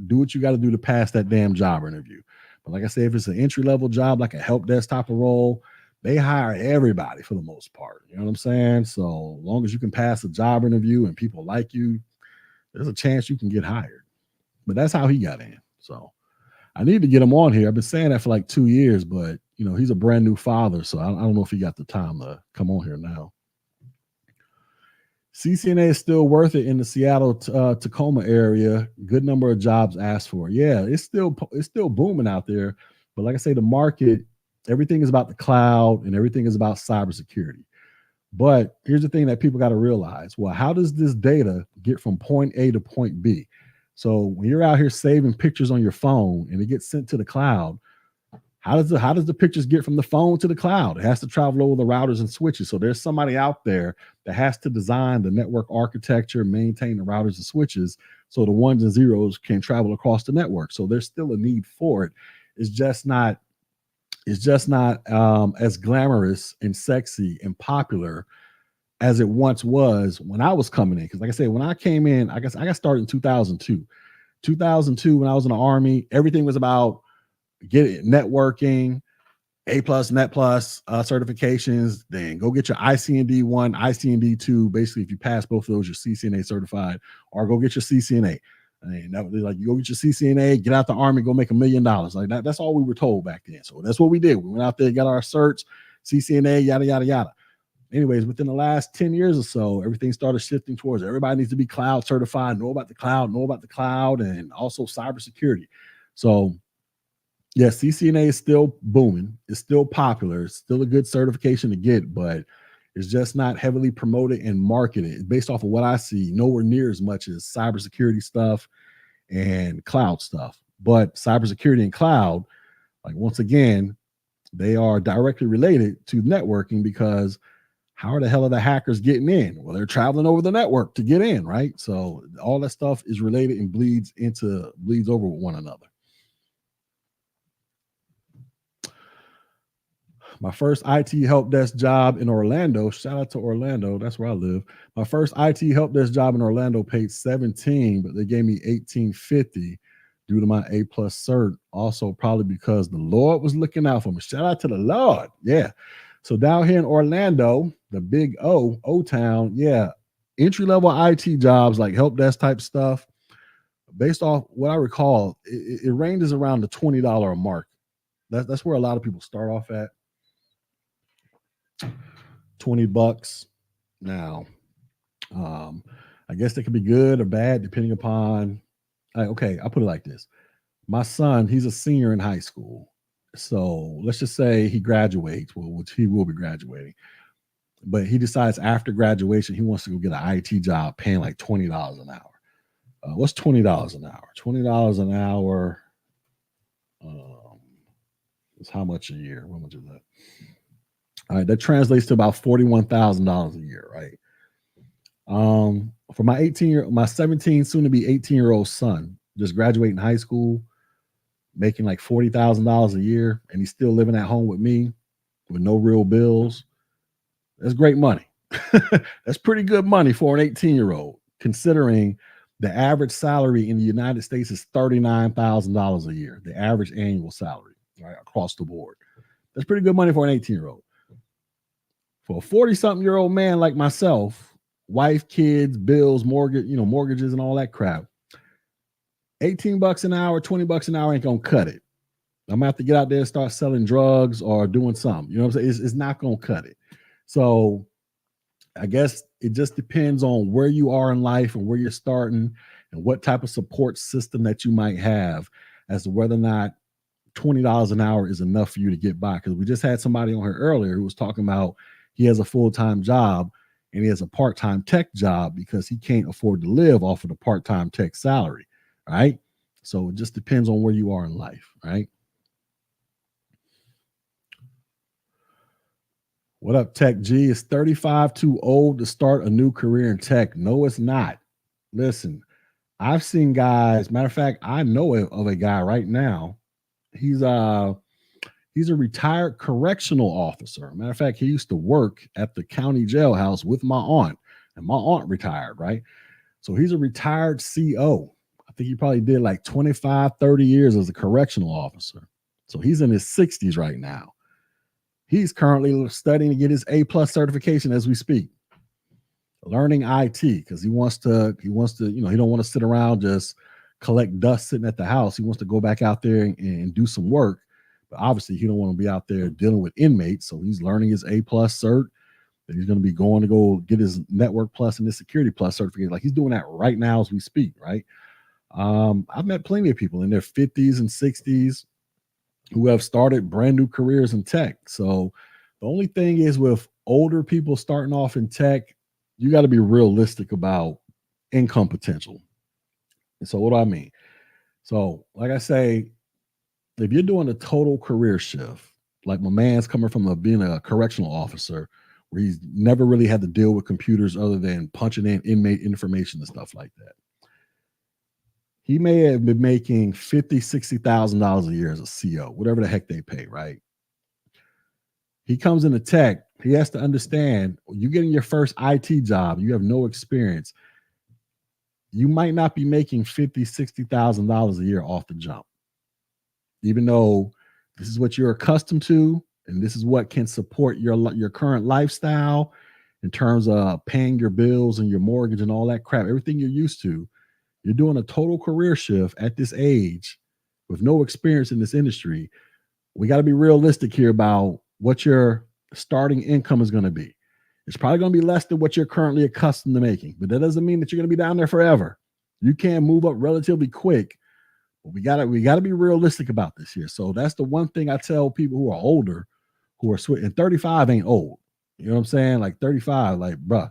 do what you got to do to pass that damn job interview. But like I said, if it's an entry level job like a help desk type of role, they hire everybody for the most part. You know what I'm saying? So as long as you can pass a job interview and people like you, there's a chance you can get hired. But that's how he got in. So I need to get him on here. I've been saying that for like 2 years, but he's a brand new father, so I don't know if he got the time to come on here now. CCNA is still worth it in the Seattle Tacoma area. Good number of jobs asked for. Yeah, it's still booming out there. But like I say, the market, everything is about the cloud and everything is about cybersecurity. But here's the thing that people got to realize. Well, how does this data get from point A to point B? So when you're out here saving pictures on your phone and it gets sent to the cloud, how does the pictures get from the phone to the cloud? It has to travel over the routers and switches. So there's somebody out there that has to design the network architecture, maintain the routers and switches, so the ones and zeros can travel across the network. So there's still a need for it. It's just not as glamorous and sexy and popular as it once was when I was coming in. Because like I said, when I came in, I got started in 2002. 2002, when I was in the Army, everything was about networking, A plus, Net plus certifications. Then go get your ICND 1, ICND 2. Basically, if you pass both of those, you're CCNA certified, or go get your CCNA. And that was like, you go get your CCNA, get out the Army, go make $1 million. Like that. That's all we were told back then. So that's what we did. We went out there, got our certs, CCNA, yada, yada, yada. Anyways, within the last 10 years or so, everything started shifting towards everybody needs to be cloud certified, know about the cloud, and also cybersecurity. So yes, CCNA is still booming. It's still popular. It's still a good certification to get, but it's just not heavily promoted and marketed. Based off of what I see, nowhere near as much as cybersecurity stuff and cloud stuff. But cybersecurity and cloud, like once again, they are directly related to networking because how the hell are the hackers getting in? Well, they're traveling over the network to get in, right? So all that stuff is related and bleeds over with one another. My first IT help desk job in Orlando, shout out to Orlando, that's where I live. My first IT help desk job in Orlando paid 17, but they gave me 1850 due to my A plus cert. Also, probably because the Lord was looking out for me. Shout out to the Lord. Yeah. So down here in Orlando, the big O town, yeah, entry level IT jobs like help desk type stuff, based off what I recall, it ranges around the $20 a mark. That's where a lot of people start off at. $20 now. um I guess they could be good or bad depending upon, okay, I'll put it like this. My son, he's a senior in high school, so let's just say he graduates, well, which he will be graduating, but he decides after graduation he wants to go get an IT job paying like $20 an hour. What's $20 an hour? $20 an hour um is how much a year? How much is that? All right, that translates to about $41,000 a year, right? For my 17, soon to be 18-year-old son, just graduating high school, making like $40,000 a year, and he's still living at home with me with no real bills. That's great money. That's pretty good money for an 18-year-old, considering the average salary in the United States is $39,000 a year, the average annual salary, right, across the board. That's pretty good money for an 18-year-old. For a 40-something-year-old man like myself, wife, kids, bills, mortgage, mortgages and all that crap, $18 an hour, $20 an hour ain't gonna cut it. I'm gonna have to get out there and start selling drugs or doing something. You know what I'm saying? It's not gonna cut it. So I guess it just depends on where you are in life and where you're starting and what type of support system that you might have as to whether or not $20 an hour is enough for you to get by. Because we just had somebody on here earlier who was talking about he has a full-time job and he has a part-time tech job because he can't afford to live off of the part-time tech salary, right? So it just depends on where you are in life, right? What up, Tech G? Is 35 too old to start a new career in tech? No, it's not. Listen, I've seen guys, matter of fact, I know of a guy right now. He's a retired correctional officer. Matter of fact, he used to work at the county jailhouse with my aunt, and my aunt retired, right? So he's a retired CO. I think he probably did like 25, 30 years as a correctional officer. So he's in his 60s right now. He's currently studying to get his A+ certification as we speak, learning IT because he wants to, he don't want to sit around just collect dust sitting at the house. He wants to go back out there and do some work. But obviously, he don't want to be out there dealing with inmates. So he's learning his A+ cert. That he's going to be going to go get his Network Plus and his Security Plus certificate. Like he's doing that right now as we speak, right? I've met plenty of people in their 50s and 60s who have started brand new careers in tech. So the only thing is with older people starting off in tech, you got to be realistic about income potential. And so what do I mean? So like I say, if you're doing a total career shift, like my man's coming from being a correctional officer, where he's never really had to deal with computers other than punching in inmate information and stuff like that. He may have been making $50,000, $60,000 a year as a CO, whatever the heck they pay, right? He comes into tech, he has to understand, you're getting your first IT job, you have no experience. You might not be making $50,000, $60,000 a year off the jump, even though this is what you're accustomed to, and this is what can support your current lifestyle in terms of paying your bills and your mortgage and all that crap, everything you're used to. You're doing a total career shift at this age with no experience in this industry. We got to be realistic here about what your starting income is going to be. It's probably going to be less than what you're currently accustomed to making, but that doesn't mean that you're going to be down there forever. You can move up relatively quick. But we gotta be realistic about this here. So that's the one thing I tell people who are older, who are and 35 ain't old. You know what I'm saying? Like 35, like, bruh,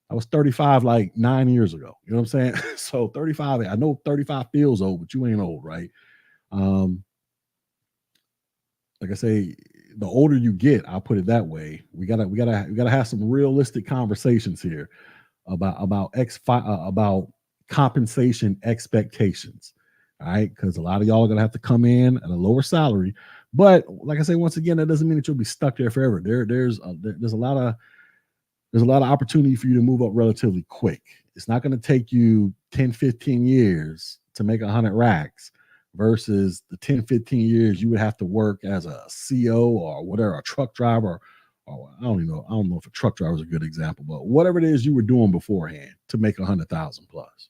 I was 35 like 9 years ago. You know what I'm saying? So 35, I know 35 feels old, but you ain't old, right? Like I say, the older you get, I'll put it that way. We gotta have some realistic conversations here about compensation expectations. All right, because a lot of y'all are gonna have to come in at a lower salary, But like I say, once again, that doesn't mean that you'll be stuck there forever. There's a lot of opportunity for you to move up relatively quick. It's not going to take you 10, 15 years to make 100 racks versus the 10, 15 years you would have to work as a CO or whatever, a truck driver, or I don't even know. I don't know if a truck driver is a good example, but whatever it is you were doing beforehand to make 100,000 plus.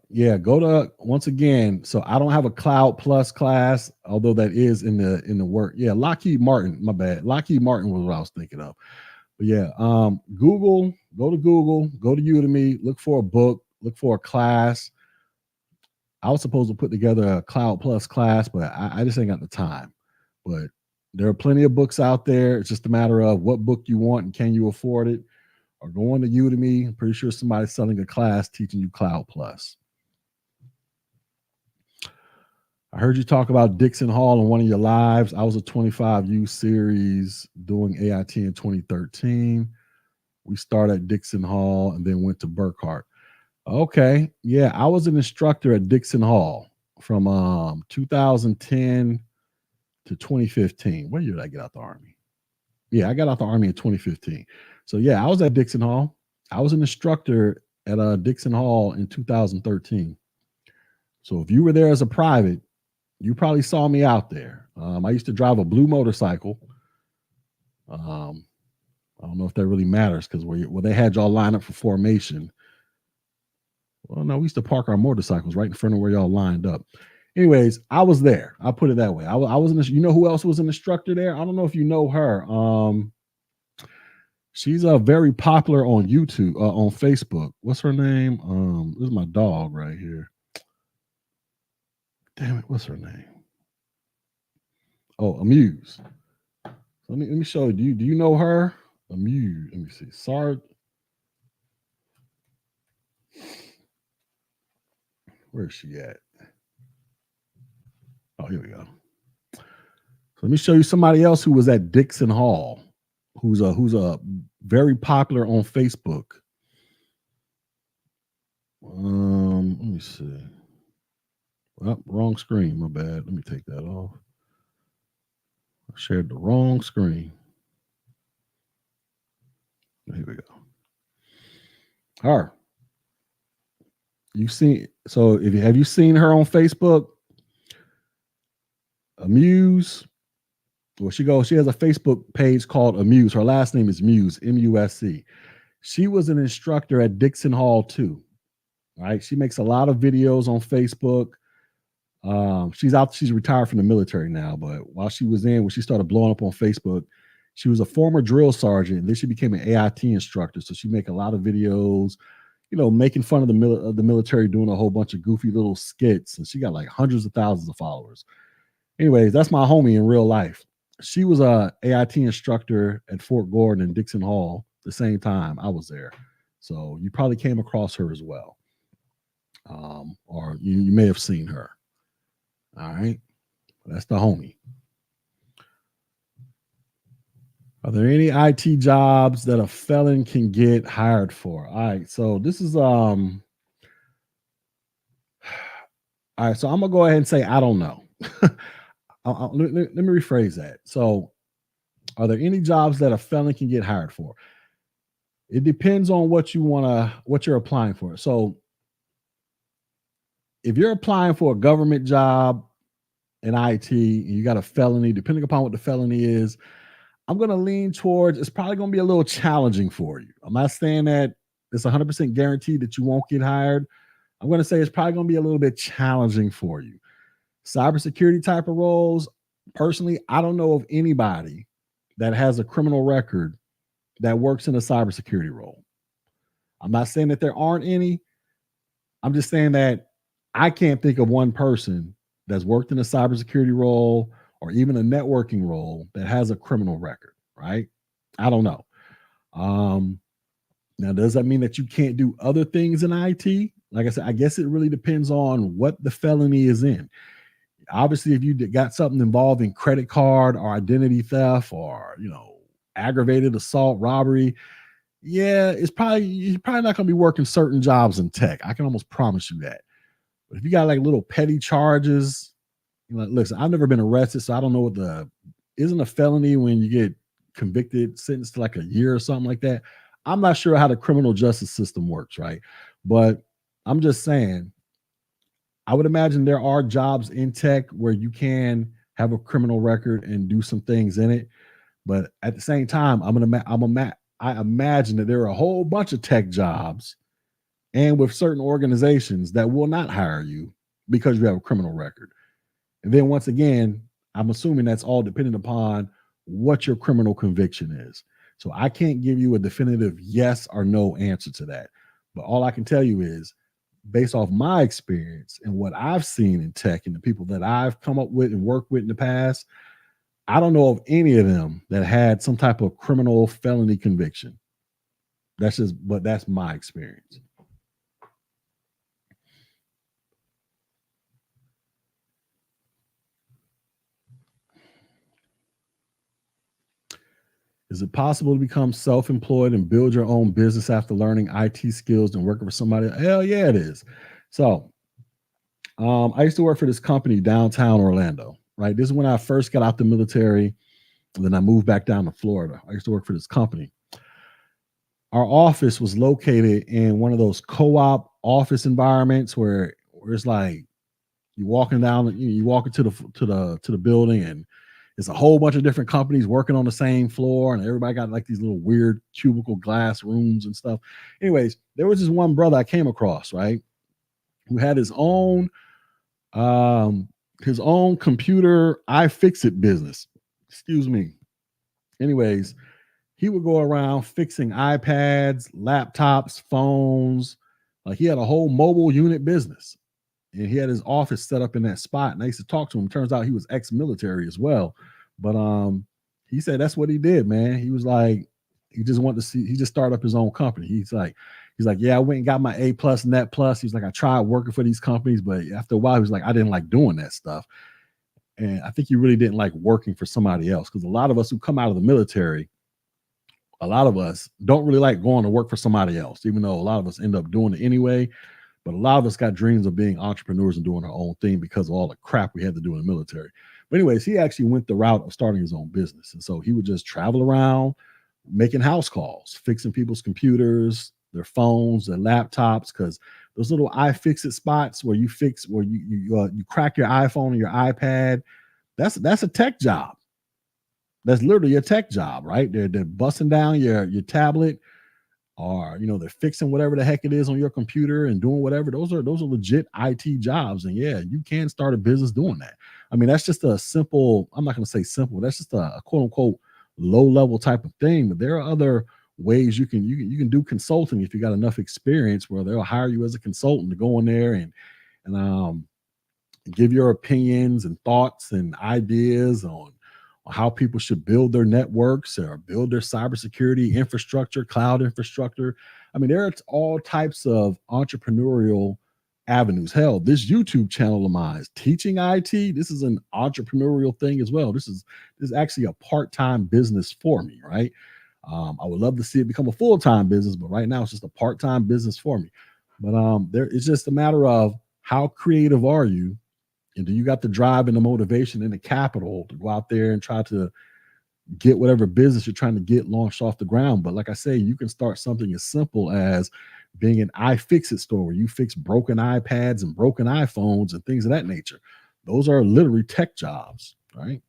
Yeah, go to once again. So I don't have a Cloud Plus class, although that is in the work. Yeah, Lockheed Martin, my bad. Lockheed Martin was what I was thinking of. But yeah, Google, go to Udemy, look for a book, look for a class. I was supposed to put together a Cloud Plus class, but I just ain't got the time. But there are plenty of books out there. It's just a matter of what book you want and can you afford it, or go on to Udemy. I'm pretty sure somebody's selling a class teaching you Cloud Plus. I heard you talk about Dixon Hall in one of your lives. I was a 25U series doing AIT in 2013. We started at Dixon Hall and then went to Burkhart. Okay. Yeah, I was an instructor at Dixon Hall from 2010 to 2015. When year did I get out the Army? Yeah, I got out the Army in 2015. So yeah, I was at Dixon Hall. I was an instructor at Dixon Hall in 2013. So if you were there as a private, you probably saw me out there. I used to drive a blue motorcycle. I don't know if that really matters because where they had y'all line up for formation. Well, no, we used to park our motorcycles right in front of where y'all lined up. Anyways, I was there. I'll put it that way. I was in this, you know who else was an instructor there? I don't know if you know her. She's very popular on YouTube, on Facebook. What's her name? This is my dog right here. Damn it, what's her name? Oh, Amuse. Let me show you. Do you know her? Amuse. Let me see. Sorry. Where is she at? Oh, here we go. So let me show you somebody else who was at Dixon Hall, who's a very popular on Facebook. Let me see. Well, wrong screen. My bad. Let me take that off. I shared the wrong screen. Here we go. Her. You've seen, so have you seen her on Facebook? Amuse. Well, she has a Facebook page called Amuse. Her last name is Muse, M-U-S-C. She was an instructor at Dixon Hall too. Right? She makes a lot of videos on Facebook. She's retired from the military now, but while she was when she started blowing up on Facebook, she was a former drill sergeant, and then she became an AIT instructor. So she make a lot of videos, making fun of the military, doing a whole bunch of goofy little skits, and she got like hundreds of thousands of followers. Anyways, that's my homie in real life. She was a AIT instructor at Fort Gordon and Dixon Hall the same time I was there. So you probably came across her as well. Or you may have seen her. All right. That's the homie. Are there any IT jobs that a felon can get hired for? All right. So this is all right. So I'm gonna go ahead and say I don't know. Let me rephrase that. So, are there any jobs that a felon can get hired for? It depends on what you're applying for. So, if you're applying for a government job in IT and you got a felony, depending upon what the felony is, I'm going to lean towards it's probably going to be a little challenging for you. I'm not saying that it's 100% guaranteed that you won't get hired. I'm going to say it's probably going to be a little bit challenging for you. Cybersecurity type of roles, personally, I don't know of anybody that has a criminal record that works in a cybersecurity role. I'm not saying that there aren't any. I'm just saying that I can't think of one person that's worked in a cybersecurity role or even a networking role that has a criminal record, right? I don't know. Now, does that mean that you can't do other things in IT? Like I said, I guess it really depends on what the felony is in. Obviously, if you got something involving credit card or identity theft or, aggravated assault, robbery, Yeah, you're probably not going to be working certain jobs in tech. I can almost promise you that. But if you got like little petty charges, listen, I've never been arrested, so I don't know what the isn't a felony when you get convicted, sentenced to like a year or something like that. I'm not sure how the criminal justice system works, right? But I'm just saying, I would imagine there are jobs in tech where you can have a criminal record and do some things in it. But at the same time, I imagine that there are a whole bunch of tech jobs and with certain organizations that will not hire you because you have a criminal record. And then once again, I'm assuming that's all dependent upon what your criminal conviction is. So I can't give you a definitive yes or no answer to that. But all I can tell you is based off my experience and what I've seen in tech and the people that I've come up with and worked with in the past, I don't know of any of them that had some type of criminal felony conviction. But that's my experience. Is it possible to become self-employed and build your own business after learning IT skills and working for somebody? Hell yeah, it is. So, I used to work for this company downtown Orlando. Right, this is when I first got out the military. And then I moved back down to Florida. I used to work for this company. Our office was located in one of those co-op office environments where it's like you walking down, you walk into the building, and it's a whole bunch of different companies working on the same floor, and everybody got like these little weird cubicle glass rooms and stuff. Anyways, there was this one brother I came across, right, who had um his own computer iFixit business. Excuse me. Anyways, he would go around fixing iPads, laptops, phones. Like he had a whole mobile unit business, and he had his office set up in that spot. And I used to talk to him. Turns out he was ex-military as well. But he said that's what he did, man. He was like, he just wanted to see. He just started up his own company. He's like, yeah, I went and got my A plus net plus. He's like, I tried working for these companies, but after a while, he was like, I didn't like doing that stuff. And I think he really didn't like working for somebody else because a lot of us who come out of the military, a lot of us don't really like going to work for somebody else, even though a lot of us end up doing it anyway. But a lot of us got dreams of being entrepreneurs and doing our own thing because of all the crap we had to do in the military. But anyways, he actually went the route of starting his own business. And so he would just travel around making house calls, fixing people's computers, their phones, their laptops, because those little iFixit spots where you crack your iPhone or your iPad, that's a tech job. That's literally a tech job, right? They're busting down your tablet, or they're fixing whatever the heck it is on your computer and doing whatever. Those are legit IT jobs, and yeah, you can start a business doing that. I mean, that's just a simple. I'm not going to say simple. That's just a quote unquote low level type of thing. But there are other ways you can do consulting if you got enough experience where they'll hire you as a consultant to go in there and give your opinions and thoughts and ideas on how people should build their networks or build their cybersecurity infrastructure, cloud infrastructure. I mean, there are all types of entrepreneurial avenues. Hell, this YouTube channel of mine, teaching IT, this is an entrepreneurial thing as well. This is actually a part-time business for me, right? I would love to see it become a full-time business, but right now it's just a part-time business for me. But it's just a matter of how creative are you, and do you got the drive and the motivation and the capital to go out there and try to get whatever business you're trying to get launched off the ground? But like I say, you can start something as simple as being an iFixit store where you fix broken iPads and broken iPhones and things of that nature. Those are literally tech jobs, right?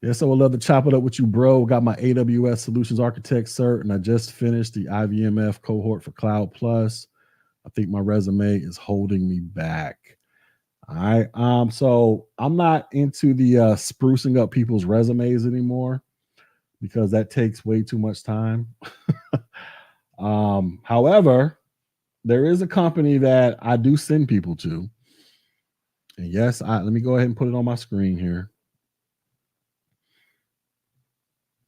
Yeah, so I'd love to chop it up with you, bro. Got my AWS Solutions Architect cert, and I just finished the IVMF cohort for Cloud Plus. I think my resume is holding me back. All right. So I'm not into the sprucing up people's resumes anymore because that takes way too much time. However, there is a company that I do send people to. And yes, let me go ahead and put it on my screen here.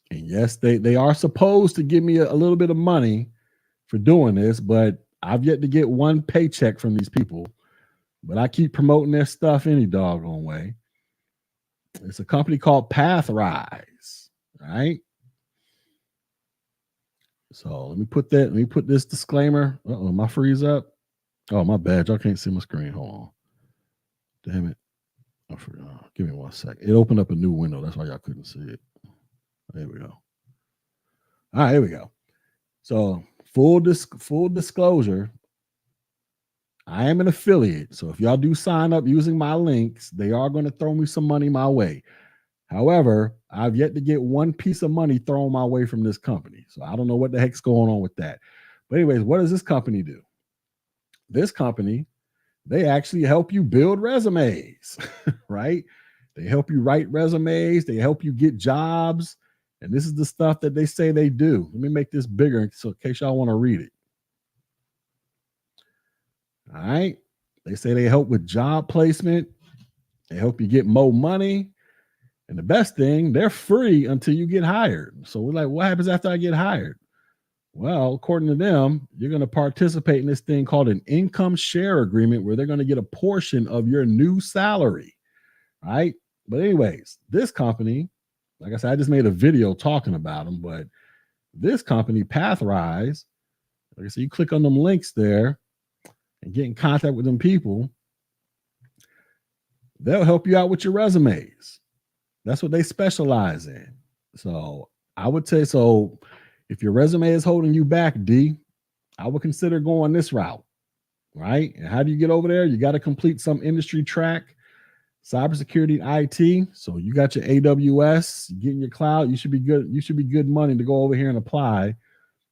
And yes, they are supposed to give me a little bit of money for doing this, but I've yet to get one paycheck from these people. But I keep promoting their stuff any doggone way. It's a company called Pathrise, right? So let me put this disclaimer. Uh-oh, my freeze up. Oh, my bad. Y'all can't see my screen. Hold on. Damn it. I forgot. Give me 1 second. It opened up a new window. That's why y'all couldn't see it. There we go. All right, here we go. So full disclosure, I am an affiliate. So if y'all do sign up using my links, they are going to throw me some money my way. However, I've yet to get one piece of money thrown my way from this company. So I don't know what the heck's going on with that. But anyways, what does this company do? This company, they actually help you build resumes, right? They help you write resumes. They help you get jobs. And this is the stuff that they say they do. Let me make this bigger so in case y'all want to read it. All right. They say they help with job placement. They help you get more money. And the best thing, they're free until you get hired. So we're like, what happens after I get hired? Well, according to them, you're going to participate in this thing called an income share agreement where they're going to get a portion of your new salary, right? But anyways, this company, like I said, I just made a video talking about them, but this company, Pathrise, like I said, you click on them links there and get in contact with them people. They'll help you out with your resumes. That's what they specialize in. So I would say, so if your resume is holding you back, D, I would consider going this route, right? And how do you get over there? You got to complete some industry track, cybersecurity, IT. So you got your AWS, you get in your cloud, you should be good. You should be good money to go over here and apply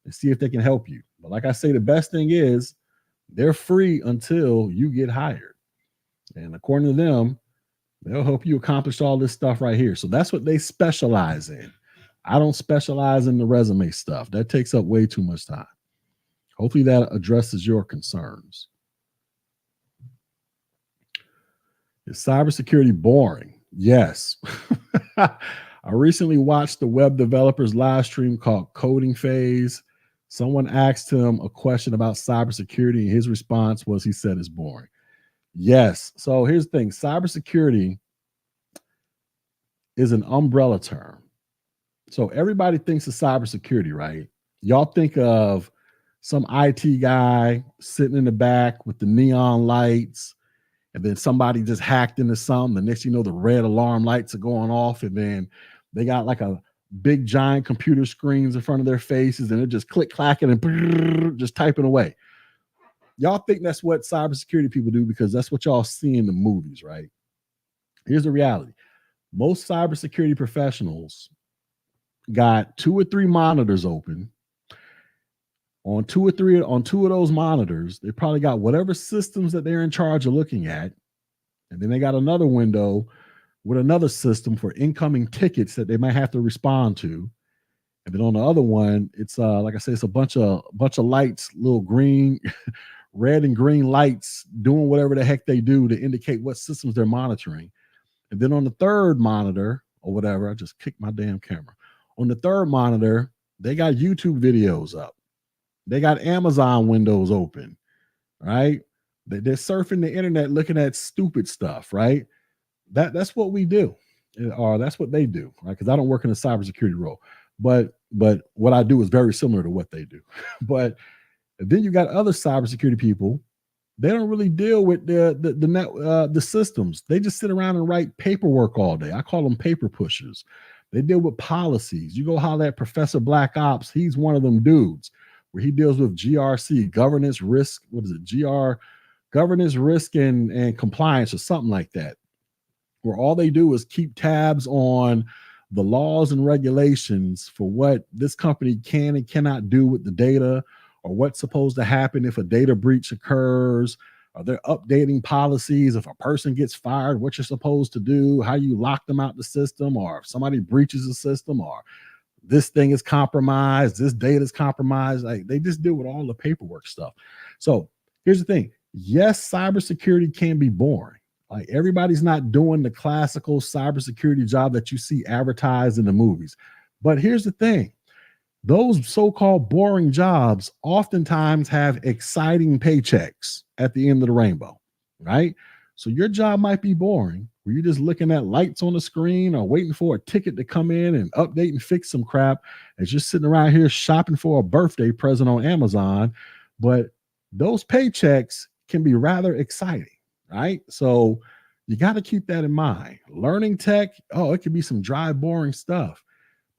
and see if they can help you. But like I say, the best thing is they're free until you get hired. And according to them, they'll help you accomplish all this stuff right here. So that's what they specialize in. I don't specialize in the resume stuff. That takes up way too much time. Hopefully that addresses your concerns. Is cybersecurity boring? Yes. I recently watched the web developers live stream called Coding Phase. Someone asked him a question about cybersecurity, and his response was he said it's boring. Yes. So here's the thing. Cybersecurity is an umbrella term. So everybody thinks of cybersecurity, right? Y'all think of some IT guy sitting in the back with the neon lights, and then somebody just hacked into something. The next thing you know, the red alarm lights are going off, and then they got like a big giant computer screens in front of their faces, and they're just click clacking and just typing away. Y'all think that's what cybersecurity people do because that's what y'all see in the movies, right? Here's the reality. Most cybersecurity professionals got 2 or 3 monitors open. On two of those monitors, they probably got whatever systems that they're in charge of looking at. And then they got another window with another system for incoming tickets that they might have to respond to. And then on the other one, it's like I say, it's a bunch of lights, little green, red and green lights doing whatever the heck they do to indicate what systems they're monitoring. And then on the third monitor or whatever, I just kicked my damn camera. On the third monitor, they got YouTube videos up. They got Amazon windows open, right? They're surfing the internet looking at stupid stuff, right? That's what we do, or that's what they do, right? Because I don't work in a cybersecurity role, but what I do is very similar to what they do. But then you got other cybersecurity people. They don't really deal with the systems. They just sit around and write paperwork all day. I call them paper pushers. They deal with policies. You go holler at Professor Black Ops. He's one of them dudes where he deals with GRC, governance, risk. What is it? Governance, risk, and compliance, or something like that. Where all they do is keep tabs on the laws and regulations for what this company can and cannot do with the data, or what's supposed to happen if a data breach occurs. Are they updating policies? If a person gets fired, what you're supposed to do, how you lock them out the system, or if somebody breaches the system, or this thing is compromised, this data is compromised. Like, they just deal with all the paperwork stuff. So here's the thing. Yes, cybersecurity can be boring. Like, everybody's not doing the classical cybersecurity job that you see advertised in the movies. But here's the thing. Those so-called boring jobs oftentimes have exciting paychecks at the end of the rainbow, right? So your job might be boring, where you're just looking at lights on the screen or waiting for a ticket to come in and update and fix some crap, as you're sitting around here shopping for a birthday present on Amazon. But those paychecks can be rather exciting, right? So you got to keep that in mind. Learning tech, oh, it could be some dry, boring stuff.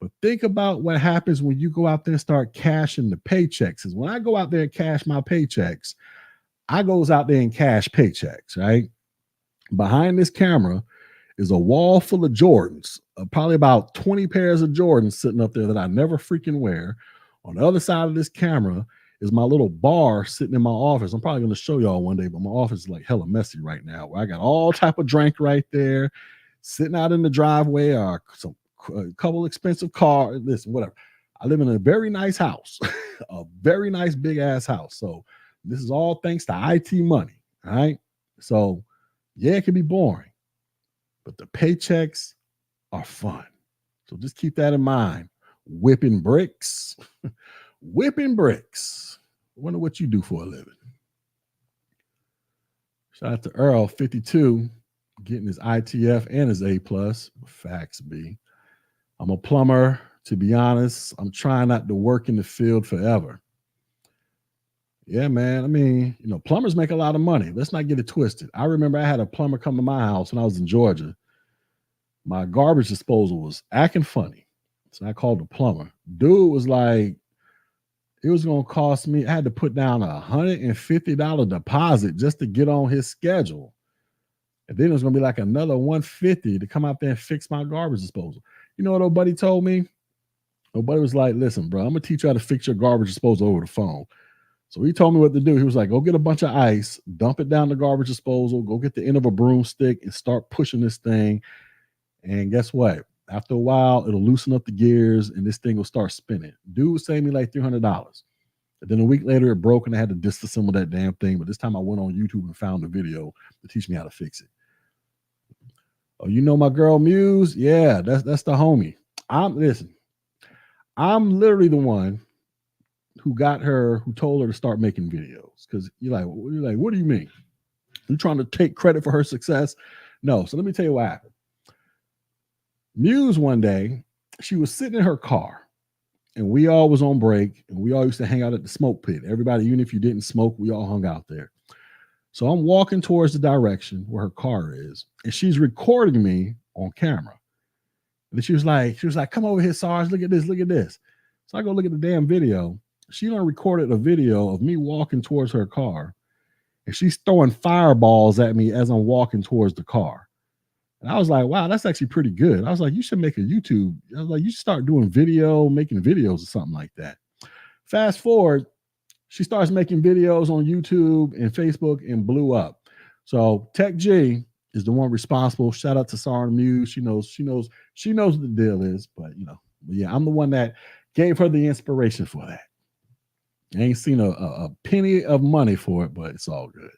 But think about what happens when you go out there and start cashing the paychecks. Because when I go out there and cash my paychecks, I goes out there and cash paychecks, right? Behind this camera is a wall full of Jordans, probably about 20 pairs of Jordans sitting up there that I never freaking wear. On the other side of this camera is my little bar sitting in my office. I'm probably going to show y'all one day, but my office is like hella messy right now, where I got all type of drink right there, sitting out in the driveway, or a couple expensive cars. Listen, whatever. I live in a very nice house, a very nice big ass house. So this is all thanks to IT money. All right. So yeah, it can be boring, but the paychecks are fun. So just keep that in mind. Whipping bricks, whipping bricks. I wonder what you do for a living. Shout out to Earl 52, getting his ITF and his A+. Facts B. I'm a plumber. To be honest, I'm trying not to work in the field forever. Yeah, man. I mean, plumbers make a lot of money. Let's not get it twisted. I remember I had a plumber come to my house when I was in Georgia. My garbage disposal was acting funny. So I called the plumber. Dude was like, it was going to cost me, I had to put down $150 deposit just to get on his schedule. And then it was going to be like another $150 to come out there and fix my garbage disposal. You know what old buddy told me? Old buddy was like, listen, bro, I'm going to teach you how to fix your garbage disposal over the phone. So he told me what to do. He was like, go get a bunch of ice, dump it down the garbage disposal, go get the end of a broomstick and start pushing this thing. And guess what? After a while, it'll loosen up the gears and this thing will start spinning. Dude saved me like $300. And then a week later, it broke and I had to disassemble that damn thing. But this time I went on YouTube and found a video to teach me how to fix it. Oh, you know my girl Muse? Yeah, that's the homie. I'm literally the one who told her to start making videos. Because you're like, what do you mean? You trying to take credit for her success? No. So let me tell you what happened. Muse one day, she was sitting in her car and we all was on break and we all used to hang out at the smoke pit. Everybody, even if you didn't smoke, we all hung out there. So I'm walking towards the direction where her car is and she's recording me on camera. And then she was like, come over here, Sarge, look at this, look at this. So I go look at the damn video. She done recorded a video of me walking towards her car and she's throwing fireballs at me as I'm walking towards the car. And I was like, wow, that's actually pretty good. I was like, you should make a YouTube. I was like, you should start doing making videos or something like that. Fast forward, she starts making videos on YouTube and Facebook and blew up. So Tech G is the one responsible. Shout out to Sarah Muse. She knows what the deal is, but yeah, I'm the one that gave her the inspiration for that. I ain't seen a penny of money for it, but it's all good.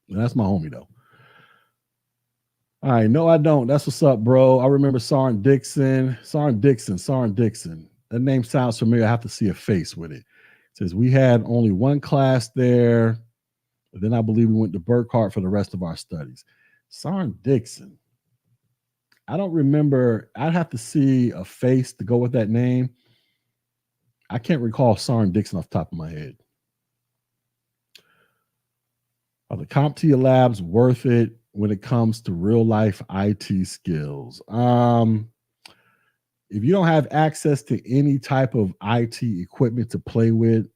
That's my homie though. All right, no, I don't. That's what's up, bro. I remember Sarn Dixon. That name sounds familiar. I have to see a face with it. It says we had only one class there. But then I believe we went to Burkhart for the rest of our studies. Sarn Dixon. I don't remember. I'd have to see a face to go with that name. I can't recall Sarn Dixon off the top of my head. Are the CompTIA labs worth it when it comes to real life IT skills? If you don't have access to any type of IT equipment to play with,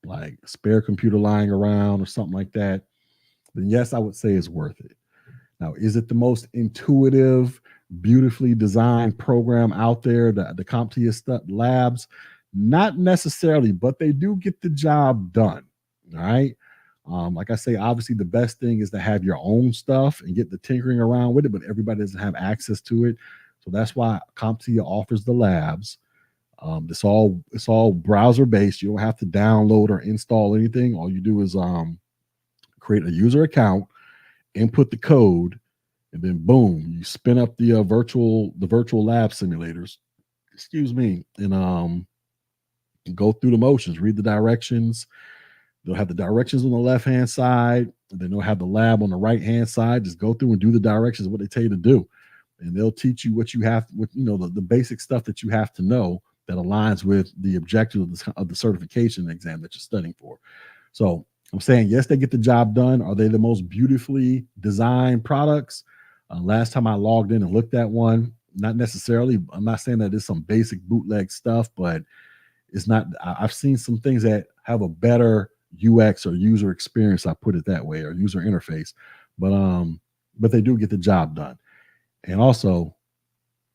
like a spare computer lying around or something like that, then yes, I would say it's worth it. Now, is it the most intuitive, beautifully designed program out there, the CompTIA labs? Not necessarily, but they do get the job done. All right. Like I say, obviously the best thing is to have your own stuff and get the tinkering around with it, but everybody doesn't have access to it. So that's why CompTIA offers the labs. It's all browser based. You don't have to download or install anything. All you do is create a user account, input the code, and then boom, you spin up the virtual lab simulators. Excuse me, and go through the motions, read the directions. They'll have the directions on the left-hand side, and then they'll have the lab on the right-hand side. Just go through and do the directions, what they tell you to do. And they'll teach you what you have, what the basic stuff that you have to know that aligns with the objective of the certification exam that you're studying for. So I'm saying, yes, they get the job done. Are they the most beautifully designed products? Last time I logged in and looked at one, not necessarily. I'm not saying that it's some basic bootleg stuff, but it's not. I've seen some things that have a better UX or user experience, I put it that way, or user interface. But they do get the job done. And also,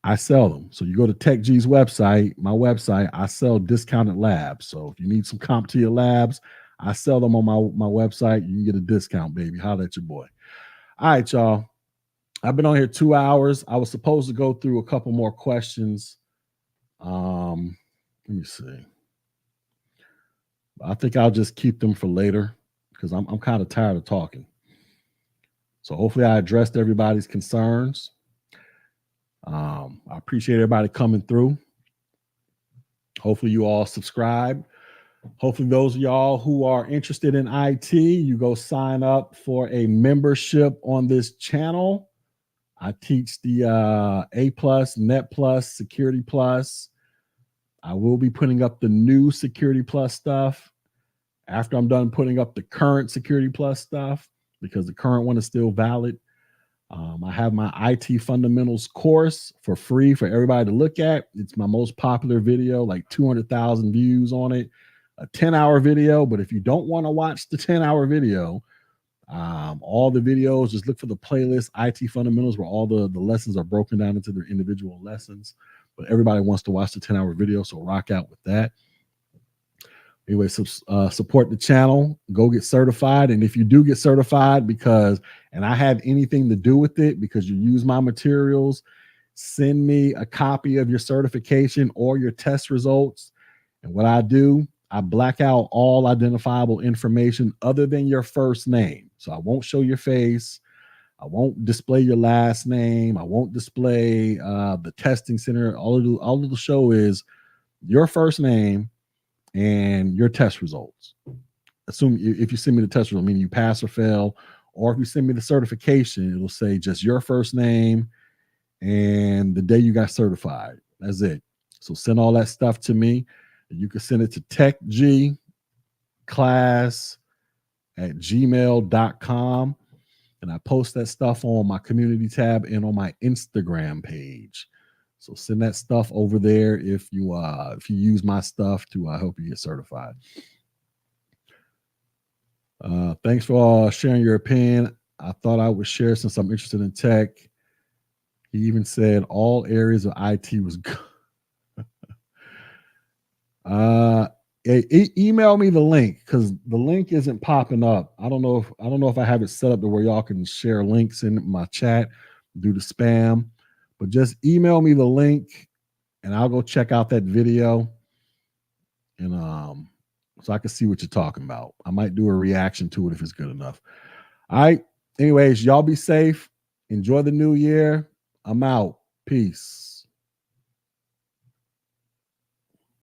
I sell them. So you go to TechG's website, my website, I sell discounted labs. So if you need some comp to your labs, I sell them on my website. You can get a discount, baby. Holla at your boy. All right, y'all. I've been on here 2 hours. I was supposed to go through a couple more questions. Let me see. I think I'll just keep them for later because I'm kind of tired of talking. So hopefully I addressed everybody's concerns. I appreciate everybody coming through. Hopefully you all subscribe. Hopefully those of y'all who are interested in IT, you go sign up for a membership on this channel. I teach the A+, Net Plus, Security Plus. I will be putting up the new Security Plus stuff after I'm done putting up the current Security Plus stuff, because the current one is still valid. I have my IT fundamentals course for free for everybody to look at. It's my most popular video, like 200,000 views on it, a 10-hour video. But if you don't want to watch the 10-hour video, all the videos, just look for the playlist IT fundamentals, where all the lessons are broken down into their individual lessons. But everybody wants to watch the 10-hour video, so rock out with that. Anyway, support the channel, go get certified. And if you do get certified and I have anything to do with it because you use my materials, send me a copy of your certification or your test results. And what I do, I black out all identifiable information other than your first name. So I won't show your face. I won't display your last name. I won't display the testing center. All it'll show is your first name and your test results. Assume if you send me the test result, meaning you pass or fail, or if you send me the certification, it'll say just your first name and the day you got certified. That's it. So send all that stuff to me. You can send it to techgclass@gmail.com. And I post that stuff on my community tab and on my Instagram page. So send that stuff over there if you use my stuff to help you get certified. Thanks for sharing your opinion. I thought I would share since I'm interested in tech. He even said all areas of IT was good. Email me the link, because the link isn't popping up. I don't know if I have it set up to where y'all can share links in my chat due to spam. But just email me the link and I'll go check out that video, and so I can see what you're talking about. I might do a reaction to it if it's good enough. All right. Anyways, y'all be safe. Enjoy the new year. I'm out. Peace.